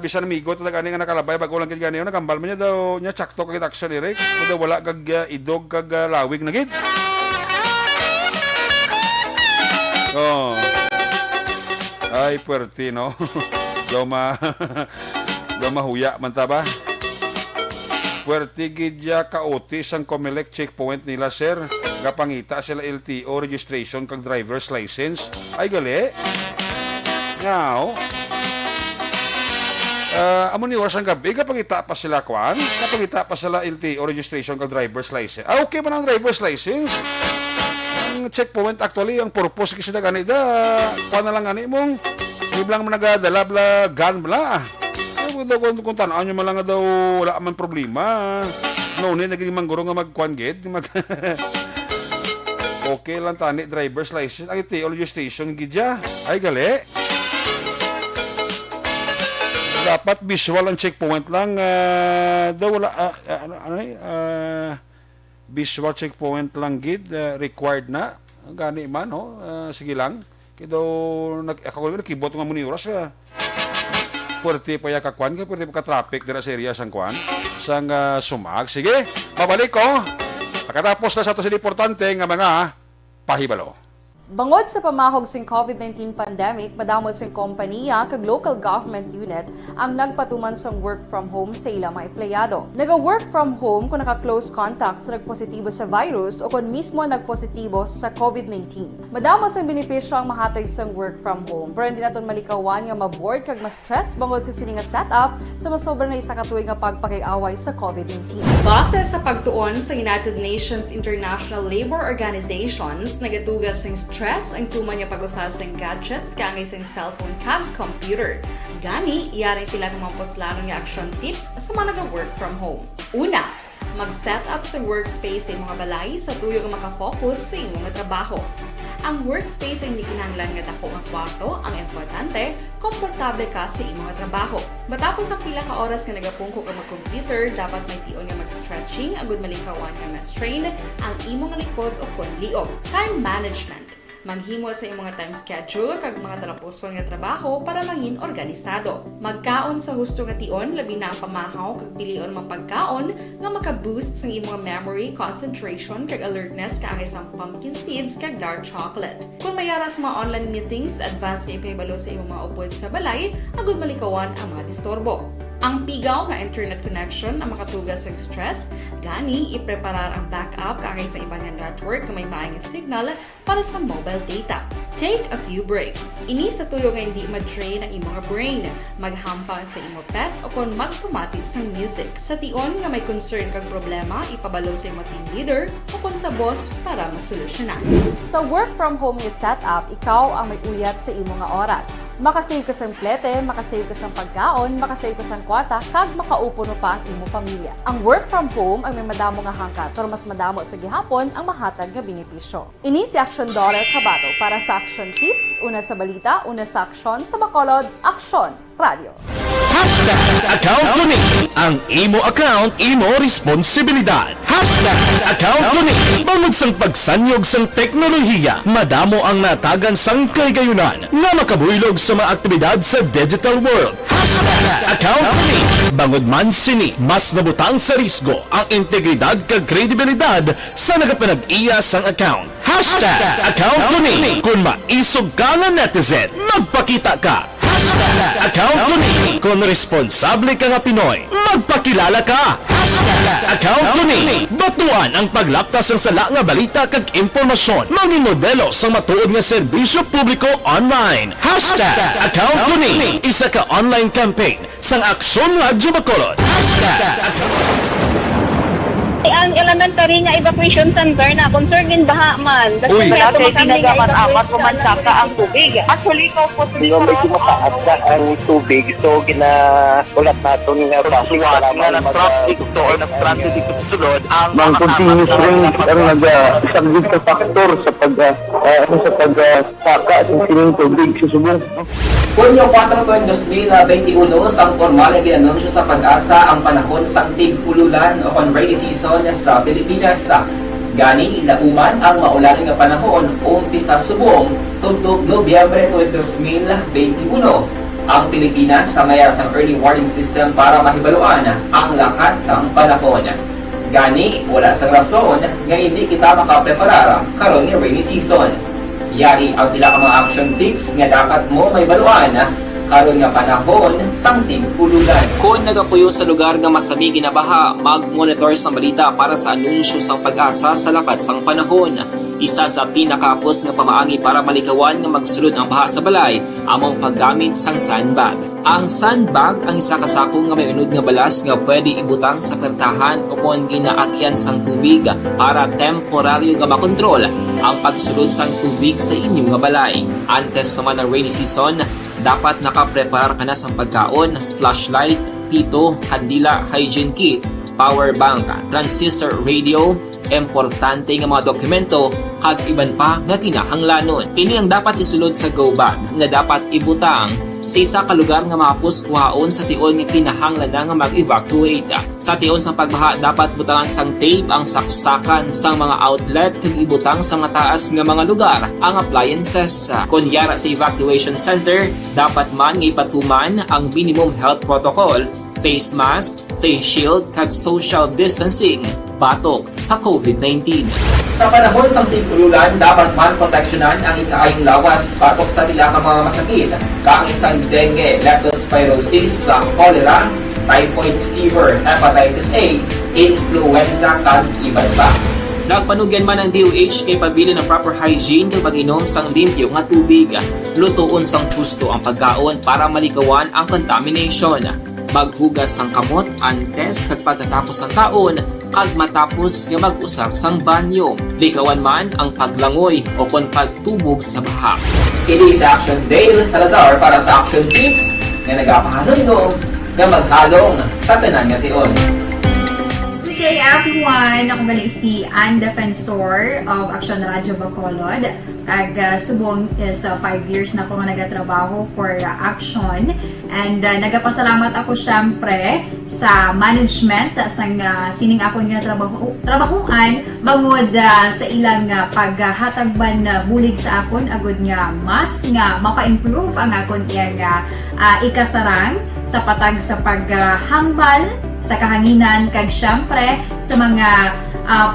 bisan amigo ta gani nga nakalabay bago lang gid gani nakambal man niya daw nya sakto kay action ni Rick daw wala kag idog kag lawig na gid. Oh. Ay puwerte no. daw mahuya man ta ba? Puwerte gid ya kaotis ang Comelec checkpoint nila sir. Gapangita sila LTO registration kag driver's license. Ay gali. Now, amo ni oras ang gabi gapangita pa sila kwan, gapangita pa sila LTO registration kag driver's license. Okay man ang driver's license. Ang checkpoint actually ang purpose kasi na ganida, kwan na lang ani mong biblang man nagadala bla gun bla. Kung tanaan nyo man lang daw wala man problema. No, naging mangguro nga magkwan gid okay lang tani driver's license ang LTO registration gidya. Ay gali. Dapat visual ang checkpoint lang daw wala visual checkpoint lang gid required na. Gani man no. Sige lang. Kido ako nakibot nga muni oras puwerte pa ya kakwan kay puwerte pa ka-traffic dira sa area sang kwan sang Sumag. Sige, mabalik ko. Pagkatapos na sa ito importante nga mga pahibalo. Bangod sa pamahog sing COVID-19 pandemic, madamo sing kompanya kag local government unit ang nagpatuman sang work from home sa ilang mga empleyado. Naga-work from home kung naka-close contact sa nagpositibo sa virus o kung mismo nagpositibo sa COVID-19. Madamo sang benepisyo ang mahatag sang work from home, pero hindi naton malikawan nga ma-bored kag ma-stress bangod sa sini nga setup sa masobra na isa ka tuig nga pagpakiaway sa COVID-19. Base sa pagtuon sa United Nations International Labor Organizations, nagatugas sing stress ang tuman niya pag-usar sa gadgets kangay sa cellphone kag computer. Gani, iyaring tila ng mga poslano nga action tips sa mga nag-work from home. Una, mag-set up sa workspace sa mga balay sa tuyo nga makafocus sa imong trabaho. Ang workspace ay hindi kinahanglan nga dako nga kwarto, ang importante, komportable ka sa imong trabaho. Matapos ang pila ka oras nga nagapungko ka mag-computer, dapat may tion nga mag-stretching agud malikawan nga ma-strain ang imong likod o konliog. Time management. Maghimo sa imong time schedule kag mga talapuson nga trabaho para maging organisado. Magkaon sa husto nga tion labi na ang pamahaw kag pilion mang pagkaon nga maka-boost sa imong memory, concentration kag alertness kaangay sa pumpkin seeds kag dark chocolate. Kung mayara sa mga online meetings, advance nga ipahibalo sa imong mga upod sa balay agud malikawan ang mga disturbo. Ang pigaw nga internet connection ang makatugas sa stress, gani ipreparar ang backup kaangay sa ibang network na may maayong signal para sa mobile data. Take a few breaks. Ini sa tuyo nga hindi ma-drain ang imong brain, maghampang sa imong pet o kung magpumatit sa music. Sa tion nga may concern kag problema, ipabalo sa imong team leader o kung sa boss para masolusyonan. Sa work from home nga setup, ikaw ang may uyat sa imong nga oras. Makasave ka sa plete, makasave ka sa pagkaon, makasave ka sa kwarta, kag makaupo no pa ang imong pamilya. Ang work from home ay may madamo nga hangkat, pero mas madamo sa gihapon ang mahatag nga benepisyo. Ini si Action Daughter Cabato para sa Action Tips, una sa balita, una sa aksyon sa Bacolod, Aksyon Radio. Account ko ni ang imo account, imo responsibilidad. Account ko ni bangod sang pagsanyog sang teknolohiya, madamo ang natagan sang kaygayunan nga makabuylog sa mga aktibidad sa digital world. Account ko ni bangod man sini mas nabutang sa risgo ang integridad kag kredibilidad sa nagapanag-iya sang account. Account ko ni kung maisog ka nga netizen, magpakita ka. Account ko ni kung responsable ka nga Pinoy, magpakilala ka. Account ni batuan ang paglaptas ng sala nga balita kag impormasyon maging modelo sa matuod nga serbisyo publiko online. Account ni isa ka online campaign sang Aksyon Radyo Bacolod. Ang elementary nga evacuation center na concern din baha man. Uy, dati tinagaman apat kumansaka ang tubig. Actually, ko po Di ba medyo mataas na ang tubig, so ulat natin nga pasiwala nga ng traffic to or nag-transit dito sa sulod ang continuous rain ang nag-isang sa factor sa pagsaka sa sining tubig sa subong. Hunyo 4, 2021, sang formal na ginanunsyo sa Pag-asa ang panahon sang tig-ululan o rainy season sa Pilipinas. Gani, ilauman ang maulan nga panahon umpisa subong tugtog Nobyembre 2021. Ang Pilipinas sa mayroon sang early warning system para mahibaluan ang lakat sang panahon. Gani, wala sang rason nga hindi kita makapreparar karon ni rainy season. Yari ang tila ka mga action tips nga dapat mo may baluan karon nga panahon sang tig-ululan. Kung nagapuyo sa lugar nga masami ginabaha, mag-monitor sa balita para sa anunsyo sang Pag-asa sa lakat sang panahon. Isa sa pinakapos nga pamaagi para malikawan nga magsulod ang baha sa balay among paggamit sang sandbag. Ang sandbag ang isa kasakong nga may unod nga balas nga pwede ibutang sa pertahan upon ginaagyan sang tubig para temporaryo nga makontrol ang pagsulod sang tubig sa inyong nga balay. Antes naman ng rainy season, dapat nakapreparar ka na sa pagkaon, flashlight, pito, kandila, hygiene kit, power bank, transistor radio, importante nga mga dokumento, kag iban pa nga kinahanglanon. Ini ang dapat isulod sa go bag nga dapat ibutang sa isa ka lugar nga mapus kuhaon sa tion nga kinahanglan nga mag-evacuate. Sa tion sa pagbaha dapat butangan sang tape ang saksakan sang mga outlet kag ibutang sa mga taas nga mga lugar ang appliances. Kunyara sa evacuation center, dapat man nga ipatuman ang minimum health protocol, face mask, face shield kag social distancing batok sa COVID-19. Sa panahon sa tig-ululan, dapat man proteksyonan ang ikaayong lawas batok sa tila ka mga masakit, kang isang dengue, leptospirosis, cholera, typhoid fever, hepatitis A, influenza, kag iban pa. Nagpanugyan man ang DOH kay pabili ng proper hygiene kay pag-inom sang limpyo nga tubig. Lutuon sang husto ang pagkaon para malikawan ang contamination. Maghugas sang kamot antes kag pagkatapos ang kaon kag matapos nga mag-usar sang banyo. Likawan man ang paglangoy o kon pagtubog sa baha. Kini sa Action Dale Salazar para sa Action Tips nga nagapahanundong nga maghalong sa tanan nga tion. Good day everyone! Ako balik si Ann Defensor of Action Radyo Bacolod. Kag subong is 5 years na ako nga nagatrabaho for Action. And nagapasalamat ako syempre sa management sang sining ako nga trabahuan bangod sa ilang paghatagban bulig sa akon agud nga mas nga mapa-improve ang akon iyang ikasarang sa patag sa paghambal sa kahanginan kag syempre sa mga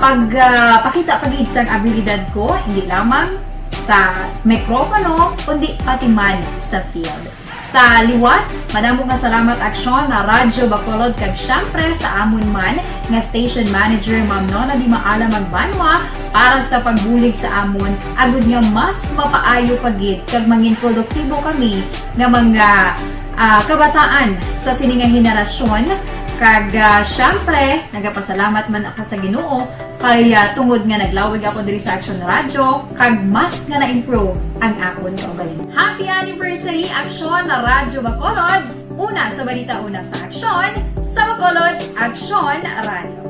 pagpakita pagid sang abilidad ko hindi lamang sa mikropono kundi pati man sa field. Sa liwat, madamo nga salamat Aksyon na Radyo Bacolod kag syempre sa amon man nga station manager Ma'am Nona Di Maala Magbanwa para sa pagbulig sa amon agud nga mas mapaayo pagid kag mangin produktibo kami nga mga kabataan sa sininga henerasyon. Kag syempre, nagapasalamat man ako sa Ginoo kay tungod nga naglawig ako diri sa Action Radio kag mas nga na-improve ang akon kaugalingon. Happy anniversary Action na Radyo Bacolod! Una sa balita, una sa Action, sa Bacolod, Action Radio.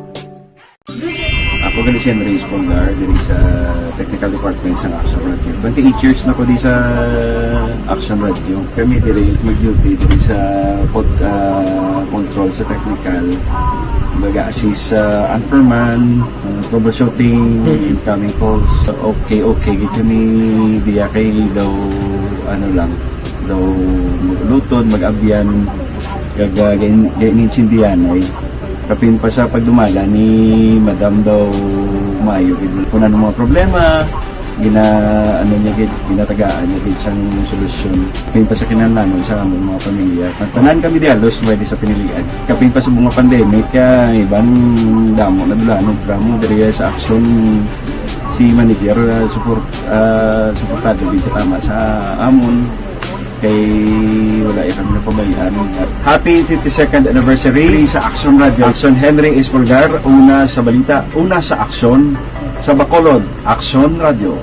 Ako gali si Andres Polgar diri sa Technical Department sa Action Radio. 28 years na ko di sa Action Radio. Kami diri mag-duty diri sa control sa technical. Mag-assist sa anchorman, troubleshooting, incoming calls. Okay, gito ni diya kay daw daw lutod, mag-abyan, ganinsindihan ay kapin pa sa pagdumala ni Madam daw Mayo. Kung ano mga problema, ano niya gid, ginatagaan niya gid sang solusyon. Kapin pa sa kinahanglan sa among mga pamilya. Tanan kami dialos pwede sa pinilian. Kapin pa sa mga pandemic ibang damo na dulanog dramo diri sa action si manager suportado dito tama sa amon kay wala kami napabayaan. Happy 52nd anniversary sa Action Radio. Action Henry Espolgar, una sa balita, una sa aksyon sa Bacolod, Action Radio.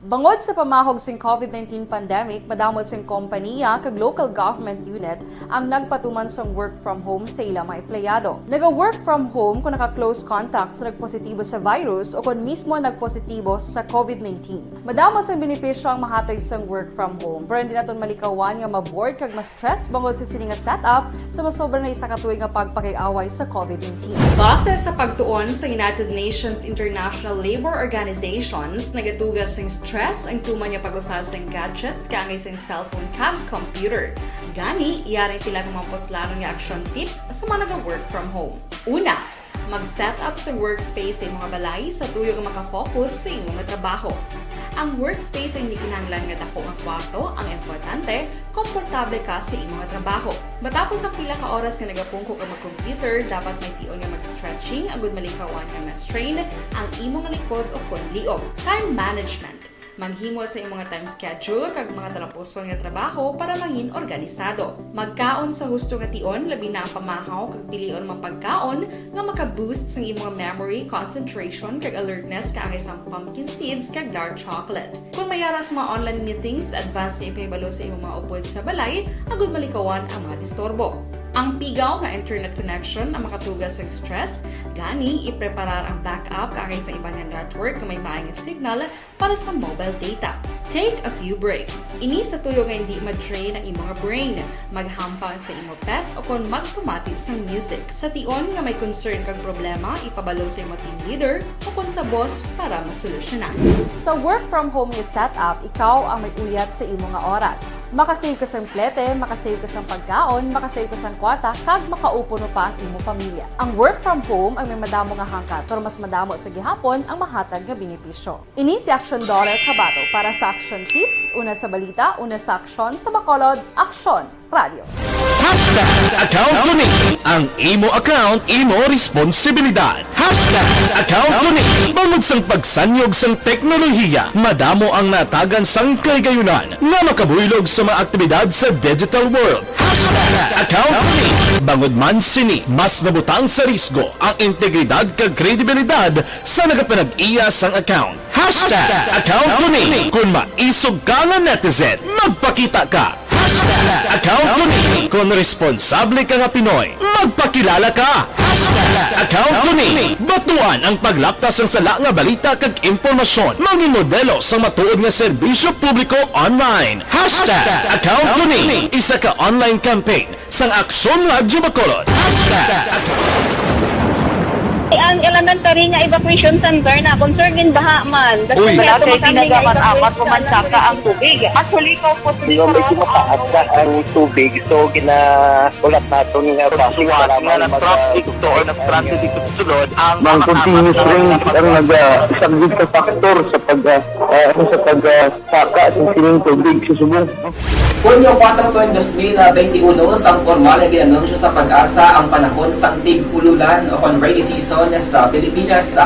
Bangod sa pamahog sing COVID-19 pandemic, madamo sing kompanya kag local government unit ang nagpatuman sang work from home sa ilang mga empleyado. Naga-work from home kung naka-close contact sa nagpositibo sa virus o kung mismo nagpositibo sa COVID-19. Madamo sang benepisyo ang mahatag sang work from home, pero hindi naton malikawan nga ma-bored kag ma-stress bangod sa sini nga setup sa masobra na isa ka tuig nga pagpakiaway sa COVID-19. Base sa pagtuon sa United Nations International Labour Organizations, nagatugas sing stress ang tuman niya pag-usar sa gadgets kangay sa cellphone kag computer. Gani, iyaring tila ng mga poslano nga action tips sa mga nag-work from home. Una, mag-set up sa workspace sa mga balay sa tuyo nga makafocus sa imong trabaho. Ang workspace ay hindi kinahanglan nga dako ang kwarto, ang importante, komportable ka sa imong trabaho. Matapos ang pila ka oras nga nagapungko ka mag-computer, dapat may tion nga mag-stretching agud malikawan nga ma-strain ang imong likod o konliog. Time management. Maghimo sa imong time schedule kag mga talapuson nga trabaho para maging organisado. Magkaon sa husto nga tion, labi na ang pamahaw kag pilion mang pagkaon nga maka-boost sa imong memory, concentration kag alertness kaangay sang pumpkin seeds kag dark chocolate. Kung mayaras mga online meetings, advance na ipahibalo sa imong mga upod sa balay, agud malikawan ang mga disturbo. Ang pigaw nga internet connection ang makatugas sa stress, gani ipreparar ang backup kaangay sa ibang network na may maayong signal para sa mobile data. Take a few breaks. Ini sa tuyo nga hindi ma-drain ang imong brain, maghampang sa imong pet o kung magpumatid sa music. Sa tion nga may concern kag problema, ipabalo sa imong team leader o kung sa boss para masolusyonan. Sa work from home nga setup, ikaw ang may uyat sa imong nga oras. Makasave ka sa plete, makasave ka sa pagkaon, makasave ka sa kwarta, kag makaupo no pa ang imong pamilya. Ang work from home ay may madamo nga hangkat, pero mas madamo sa gihapon ang mahatag nga benepisyo. Ini si Action Dollar Kabato para sa Action Tips, una sa balita, una sa aksyon sa Bacolod, Action Radio. Account ko ni ang imo account, imo responsibilidad. Account ko ni bangod sang pagsanyog sang teknolohiya, madamo ang natagan sang kaygayunan nga makabuylog sa mga aktibidad sa digital world. Account ko ni bangod man sini mas nabutang sa risgo ang integridad kag kredibilidad sa nagapanag-iya sang account. Account ko ni kung maisog ka nga netizen, magpakita ka. Account ko ni kung responsable ka nga Pinoy, magpakilala ka. Account ko ni batuan ang paglaptas ng sala nga balita kag impormasyon, maging modelo sa matuod nga serbisyo publiko online. Account ko ni isa ka online campaign sang Action Radio Bacolod. Ang elementary nga evacuation center na concern din baha man. Uy, dati tinagaman apat pumansaka ang tubig. Actually, ikaw po Di ba may kumataas na ang tubig, so ulat nato nga siwat nga nag-traffic to or nag-transit dito sa sulod ang mga continuous rain ang nag-subject sa factor sa pagsaka sa sining tubig sa subong. Hunyo 4 2021, sang formal na ginanunsyo sa Pag-asa ang panahon sang tig-ululan o kon rainy season sa Pilipinas.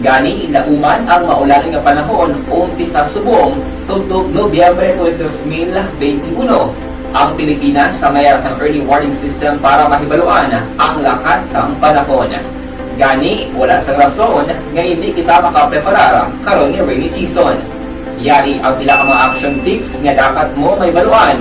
Gani, lauman ang maulan nga panahon umpisa subong tugtog Nobyembre 2021. Ang Pilipinas sa mayroon sang early warning system para mahibaluan ang lakat sang panahon. Gani, wala sang rason nga hindi kita makapreparar karon nga rainy season. Yari ang pila ka mga action tips nga dapat mo may baluan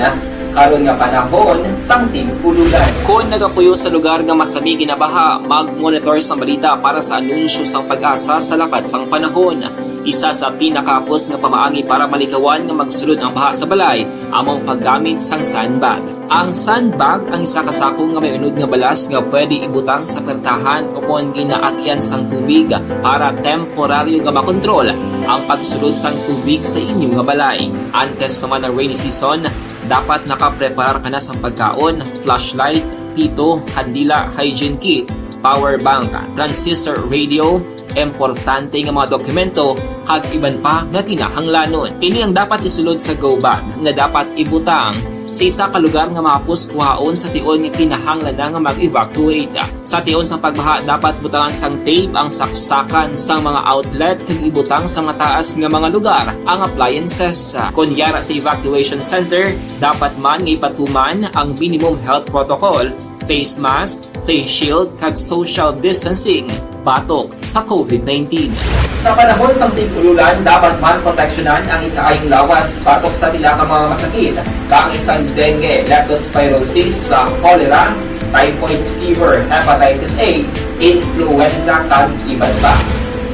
karon nga panahon sang tig-ululan. Kung nagapuyo sa lugar nga masami ginabaha, mag-monitor sa balita para sa anunsyo sang Pag-asa sa lakat sang panahon. Isa sa pinakapos nga pamaagi para malikawan nga magsulod ang baha sa balay, among paggamit sang sandbag. Ang sandbag ang isa ka sako nga may unod nga balas nga pwede ibutang sa pertahan o kung ginaagyan sang tubig para temporaryo nga makontrol ang pagsulod sang tubig sa inyong nga balay. Antes naman ng rainy season, dapat nakapreparar ka na sa pagkaon, flashlight, pito, kandila, hygiene kit, power bank, transistor radio, importante nga mga dokumento kag iban pa nga kinahanglanon. Ini ang dapat isulod sa go bag nga dapat ibutang sa isa ka lugar nga mapus kuhaon sa tion nga kinahanglan nga mag-evacuate. Sa tion sa pagbaha dapat butangan sang tape ang saksakan sang mga outlet kag ibutang sa mataas nga mga lugar ang appliances. Kunyara sa evacuation center, dapat man nga ipatuman ang minimum health protocol, face mask, face shield kag social distancing batok sa COVID-19. Sa panahon sa tig-ululan, dapat man proteksyonan ang ikaayong lawas batok sa tila ka mga masakit, kang isang dengue, leptospirosis, cholera, typhoid fever, hepatitis A, influenza, kag iban pa.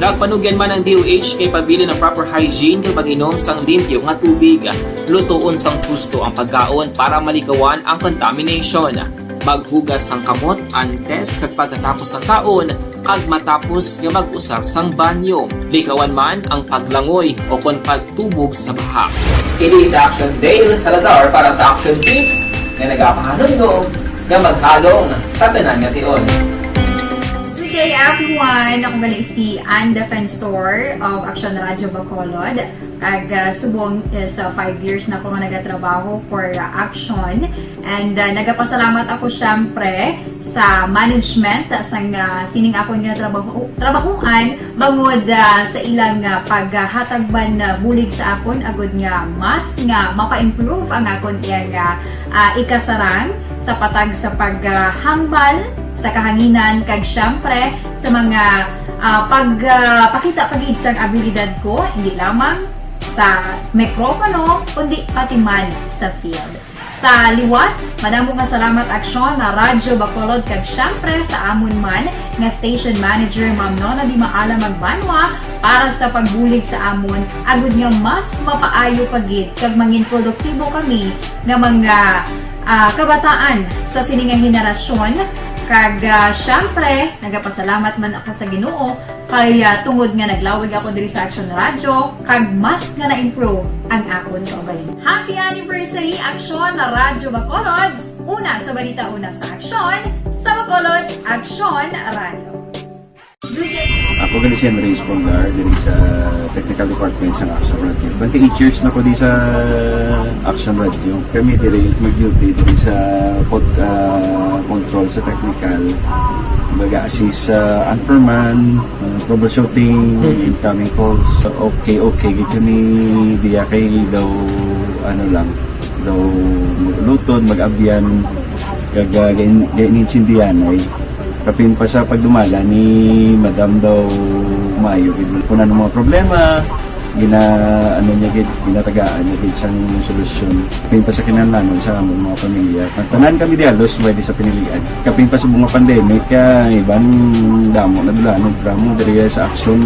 Nagpanugyan man ang DOH kay pabili ng proper hygiene kay pag-inom sang limpyo nga tubig, lutuon sang husto ang pagkaon para malikawan ang contamination. Maghugas sang kamot antes kag pagkatapos ang kaon, kag matapos nga mag-usar sang banyo. Likawan man ang paglangoy o kon pagtubog sa baha. Kini sa Action Dale Salazar para sa Action Tips nga nagapahanundong nga maghalong sa tanan nga tion. Good day everyone! Ako balik si Ann Defensor of Action Radio Bacolod. Kag subong sa 5 years na ako nga nagatrabaho for Action. And nagapasalamat ako syempre sa management sang sining ako nga trabahuan bangod sa ilang paghatagban bulig sa akon agud nga mas nga mapa-improve ang akon iyang ikasarang sa patag sa paghambal sa kahanginan kag syempre sa mga pagpakita pagid sang abilidad ko hindi lamang sa mikropono kundi pati man sa field. Sa liwat, madamo nga salamat Aksyon na Radyo Bacolod kag syempre sa amon man nga station manager Ma'am Nona Di Maala Magbanwa para sa pagbulig sa amon agud nga mas mapaayo pagid kag mangin produktibo kami nga mga kabataan sa siningang henerasyon. Kag syempre, nagapasalamat man ako sa Ginoo kay tungod nga naglawig ako diri sa Action Radio kag mas nga na-improve ang akon kaugalingon. Happy anniversary Action na Radyo Bacolod! Una sa balita, una sa Action, sa Bacolod, Action Radio. Ako gali si Henry Espongar diri sa Technical Department sa Action Radio. 28 years na ko di sa Action Radio. Kami diri mag-duty diri sa control sa technical. Mag-assist sa anchorman, troubleshooting, incoming calls. Okay, gito ni diya kay daw daw lutod, mag-abyan, ganinsindihan ay kapin pa sa pagdumala ni Madam daw Mayo kuna ng mga problema ginatagaan niya isang solusyon kapin pa sa kinahanglan sa among mga pamilya tanan kami dialos pwede sa pinilian kapin pa sa mga pandemic iban damo na dulanog dramo diri sa Action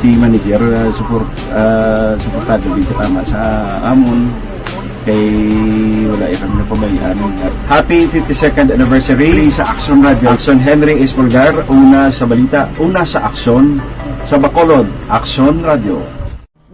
si manager suportado dito tama sa amon kay wala kami napabayaan. Happy 52nd anniversary sa Action Radio. Action Henry Espolgar, una sa balita, una sa Action, sa Bacolod, Action Radio.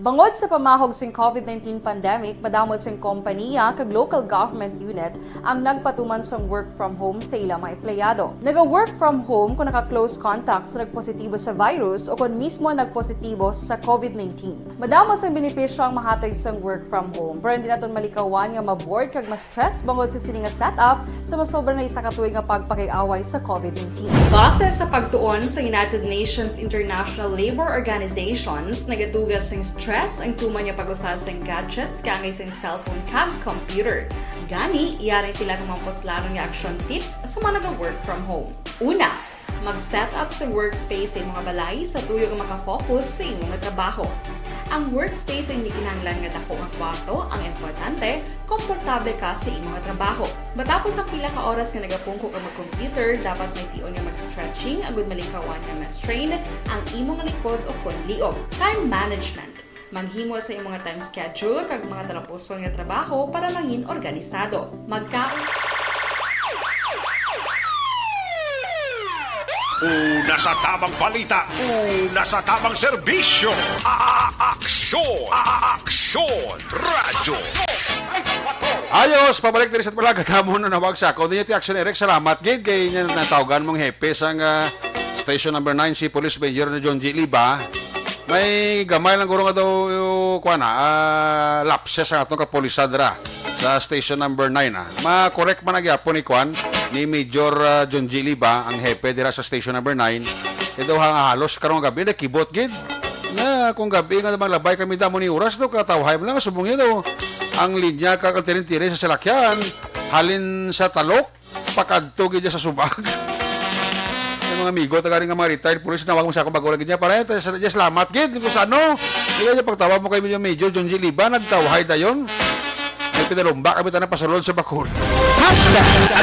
Bangod sa pamahog sing COVID-19 pandemic, madamo sing kompanya kag local government unit ang nagpatuman sang work from home sa ilang mga empleyado. Naga-work from home kung naka-close contacts na nagpositibo sa virus o kung mismo nagpositibo sa COVID-19. Madamo sang benepisyo ang mahatag sang work from home, pero hindi naton malikawan nga ma-bored kag ma-stress bangod sa sining nga setup sa masobra na isa ka tuig nga pagpakiaway sa COVID-19. Base sa pagtuon sa United Nations International Labor Organizations, nagatugas sing stress ang tuman niya pag-usar sa gadgets kangay sa cellphone kag computer. Gani, iyarin tila ng mga poslalong nga action tips sa mga nag-work from home. Una, mag-set up sa workspace sa mga balay sa tuyo nga makafocus sa imong trabaho. Ang workspace ay hindi kinahanglan nga dako nga kwarto, ang importante, komportable ka sa imong trabaho. Matapos ang pila ka oras nga nagapungko ka mag-computer, dapat may tion nga mag-stretching agud malikawan nga ma-strain ang imong likod o konliog. Time management. Maghimo sa imong time schedule kag mga talapuson nga trabaho para mangin organisado. Una sa tamang balita, una sa tamang serbisyo. Aksyon! Aksyon! Radyo! Ayos, pabalik din sa talaga tamo na nawagsak. Continuity Action Eric, salamat. Gate kay natawagan mong hepe sang station number 9 si Police Major na John G. Liba. may gamay lang guro nga daw kuha na, lapses ang atong kapulisan dira sa station number 9. Ma-correct man nagyapon ni Kwan ni Major John G. Liba, ang hepe dira sa station number 9. Ito halos karong gabi na kibot gid. Na kung gabi nga namang labay kami damo ni oras do katawhay mo lang subong do. Ang linya ka kaltirin-tiri sa salakyan halin sa talok pakadto gid sa subag. Yung mga amigo taga rin nga mga retired police na wag mo sa ako bago lagi niya para salamat gid kung sa ano. Iya niya pagtawag mo kay Major John G. Liba nagtawhay dayon. May pinalumba kami tanan pasulod sa bakul.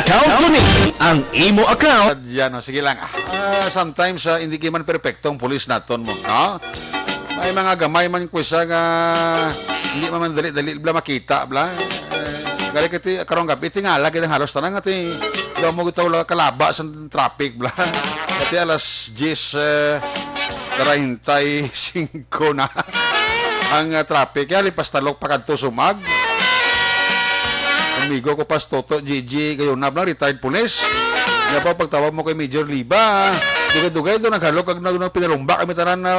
Account ko ni ang imo account. Yan, sige lang. Sometimes hindi man perfectong pulis naton mo, no? May mga gamay man kwesa nga hindi man dali bla makita bla. Gali kiti karong gabi tingala gid halos tanan ati daw mo gitaw kalaba sa traffic bla. Kati alas 10:35 na ang traffic ya lipas talok pakadto sumag. Amigo ko pas Toto Gigi kayo na blang retired police. Nga pa pagtawag mo kay Major Liba, dugay-dugay doon naghalok kag nang pinalumba kami tanan na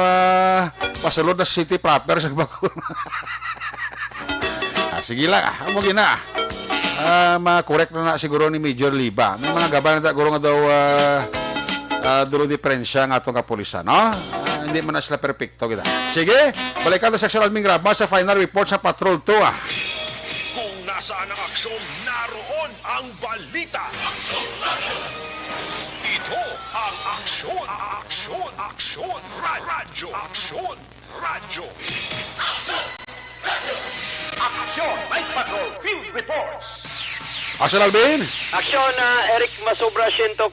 pasulod na city proper sa bakul. Sige lang, mo gina. Ma-correct na siguro ni Major Liba. May mga gabay na guro nga daw dulo diferensya nga atong kapulisan, no? Hindi man na sila perfecto kita. Sige, balikan sa Section Alming Graba sa final report sa Patrol 2. Nasaan ang aksyon? Naroon ang balita. Ito ang aksyon. Aksyon. Radyo. Aksyon! Night Patrol Field Reports! Action Alvin! Aksyon Eric Masobra 140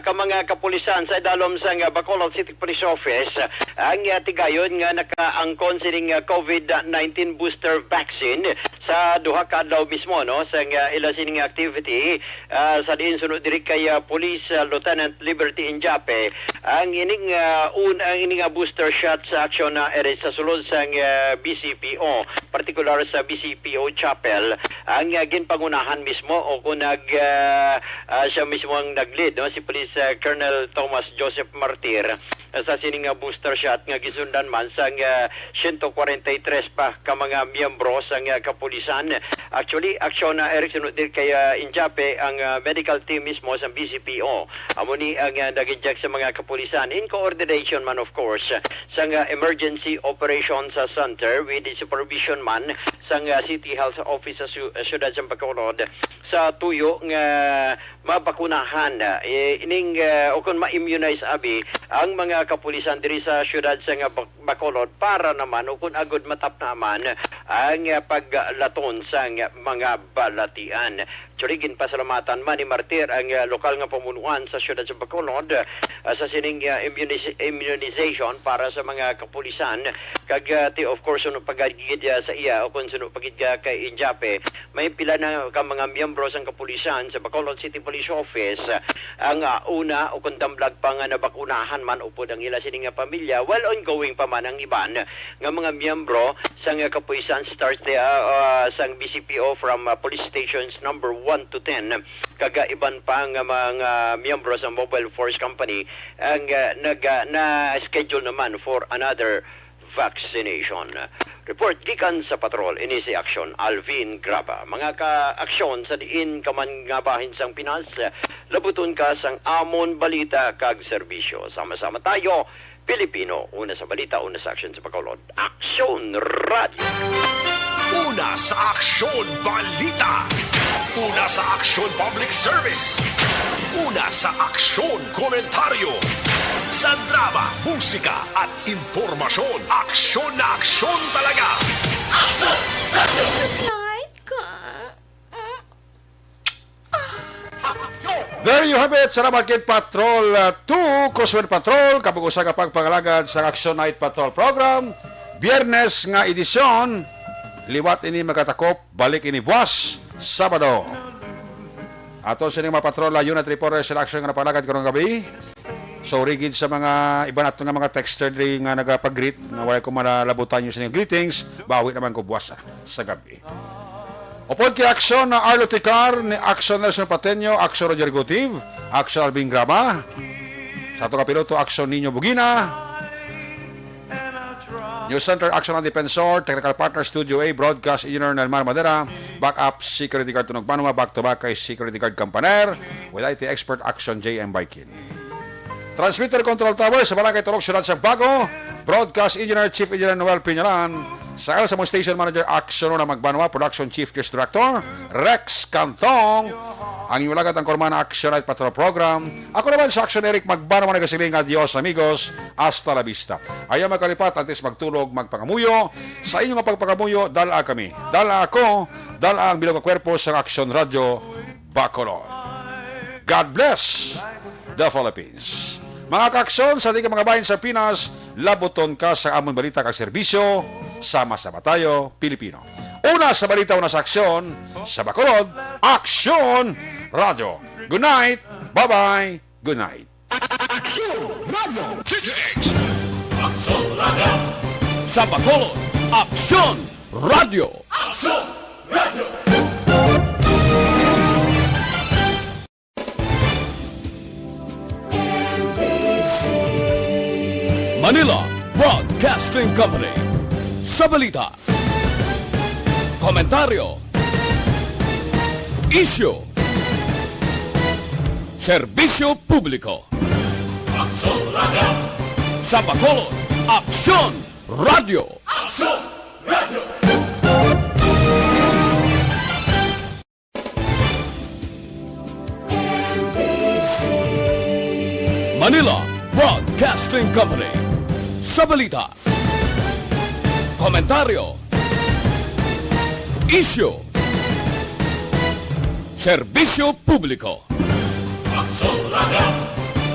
ka mga kapulisan sa idalom sa Bacolod City Police Office ang tigayon nga nakaangkon sining COVID-19 booster vaccine sa duha ka adlaw mismo no sa ila sining activity sa diin sunod diri kay Police Lieutenant Liberty Injape ang ining booster shot sa aksyon Eric sa sulod sa BCPO particular sa BCPO Chapel ang ginpangunahan mismo o kung siya mismo ang nag-lead no si Police Colonel Thomas Joseph Martir sa sining booster shot nga gisundan man sa 143 pa ka mga miyembro sa kapulisan. Actually, aksyon na Eric sunod din kay Injape ang medical team mismo sa BCPO. Amo ni ang nag-inject sa mga kapulisan in coordination man of course sa Emergency Operations Center with the supervision man sa City Health Office sa Siyudad sa Bacolod sa tuyo nga mabakunahan ining o kung ma-immunize abi ang mga kapulisan diri sa siyudad sa Bacolod para naman o kung agud matap naman ang paglaton sa mga balatian. Churigin pasalamatan man ni Martir ang lokal nga pamunuan sa siyudad sa Bacolod sa sining immunization para sa mga kapulisan kag of course no pagagid sa iya o kung suno pagid kay Injape may pila na ka mga miyembro sang kapulisan sa Bacolod City Police Office ang una o kung damblag pa nga nabakunahan man upod ang ila sining pamilya while ongoing pa man ang iban nga mga miyembro sang kapulisan start sang BCPO from police stations number 1 to 10 kaga iban pa nga mga miyembro sa Mobile Force Company ang na-schedule naman for another vaccination. Report gikan sa patrol ini si Aksyon Alvin Graba. Mga ka-aksyon sa diin kaman nga bahin sang Pinas, labuton ka sang amon balita kag serbisyo. Sama-sama tayo, Pilipino, una sa balita, una sa aksyon sa Bacolod. Aksyon Radio. Una sa aksyon balita. Una sa aksyon public service. Una sa aksyon komentaryo. Sa drama, musika at impormasyon. Aksyon na aksyon talaga. Aksyon! There you have it, Salamat Kid Patrol 2, Crosswind Patrol, kabugusa ka pagpangalagad sa Action Night Patrol Program. Biyernes nga edisyon, liwat ini magatakop, balik ini buwas, Sabado. Ato sa mga patrol, unit reporter sa action nga napalagad karong gabi. So, rigid sa mga iba nato nga mga texter nga nagapag-greet, na wala ko malalabutan nyo sa inyong greetings, bawi naman ko buwas sa gabi. Upod kay aksyon na Arlo Ticar, ni Aksyon Nelson Pateño, Aksyon Roger Gutiv, Aksyon Alvin Grama, sa ito kapiloto, Aksyon Nino Bugina, News Center, Action and Defensor, Technical Partner, Studio A, Broadcast Engineer Nelmar Madera, Backup Security Guard Tunog Panuma, back to back kay Security Guard Campaner, with IT Expert Action JM Baikin. Transmitter Control Tower sa Barangay Tulog, Syudad Sagbago, Broadcast Engineer, Chief Engineer Noel Piñaran, sa mga Station Manager Action na Magbanwa, Production Chief News Director, Rex Cantong, ang iulagat ang Kormana Action Night Patrol Program. Ako naman sa Action Eric Magbanwa, nagasiling, adios amigos, hasta la vista. Ayaw magkalipat, antes magtulog, magpangamuyo. Sa inyong pagpangamuyo, dala kami. Dala ako, dala ang bilog kwerpo sa Action Radio Bacolod. God bless the Philippines. Mga ka-aksyon, sa ating mga bayan sa Pinas, labuton ka sa amon balita kag serbisyo, sama-sama tayo, Pilipino. Una sa balita, una sa aksyon, sa Bacolod, Aksyon Radio. Good night, bye-bye, good night. Aksyon Radio! Aksyon Radio! Sa Bacolod, Aksyon Radio! Aksyon Radio! Manila Broadcasting Company. Sa balita, komentaryo, isyu, serbisyo publiko. Aksyon Radio! Sa Bacolod, Aksyon Radio! Aksyon Radio! Manila Broadcasting Company. Sa balita, komentaryo, isyu, serbisyo publiko. Aksyon Radio!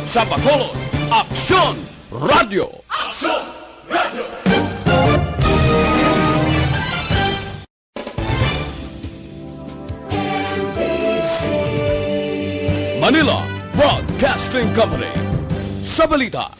Sa Bacolod, Aksyon Radio! Aksyon Radio! Manila Broadcasting Company. Sa balita,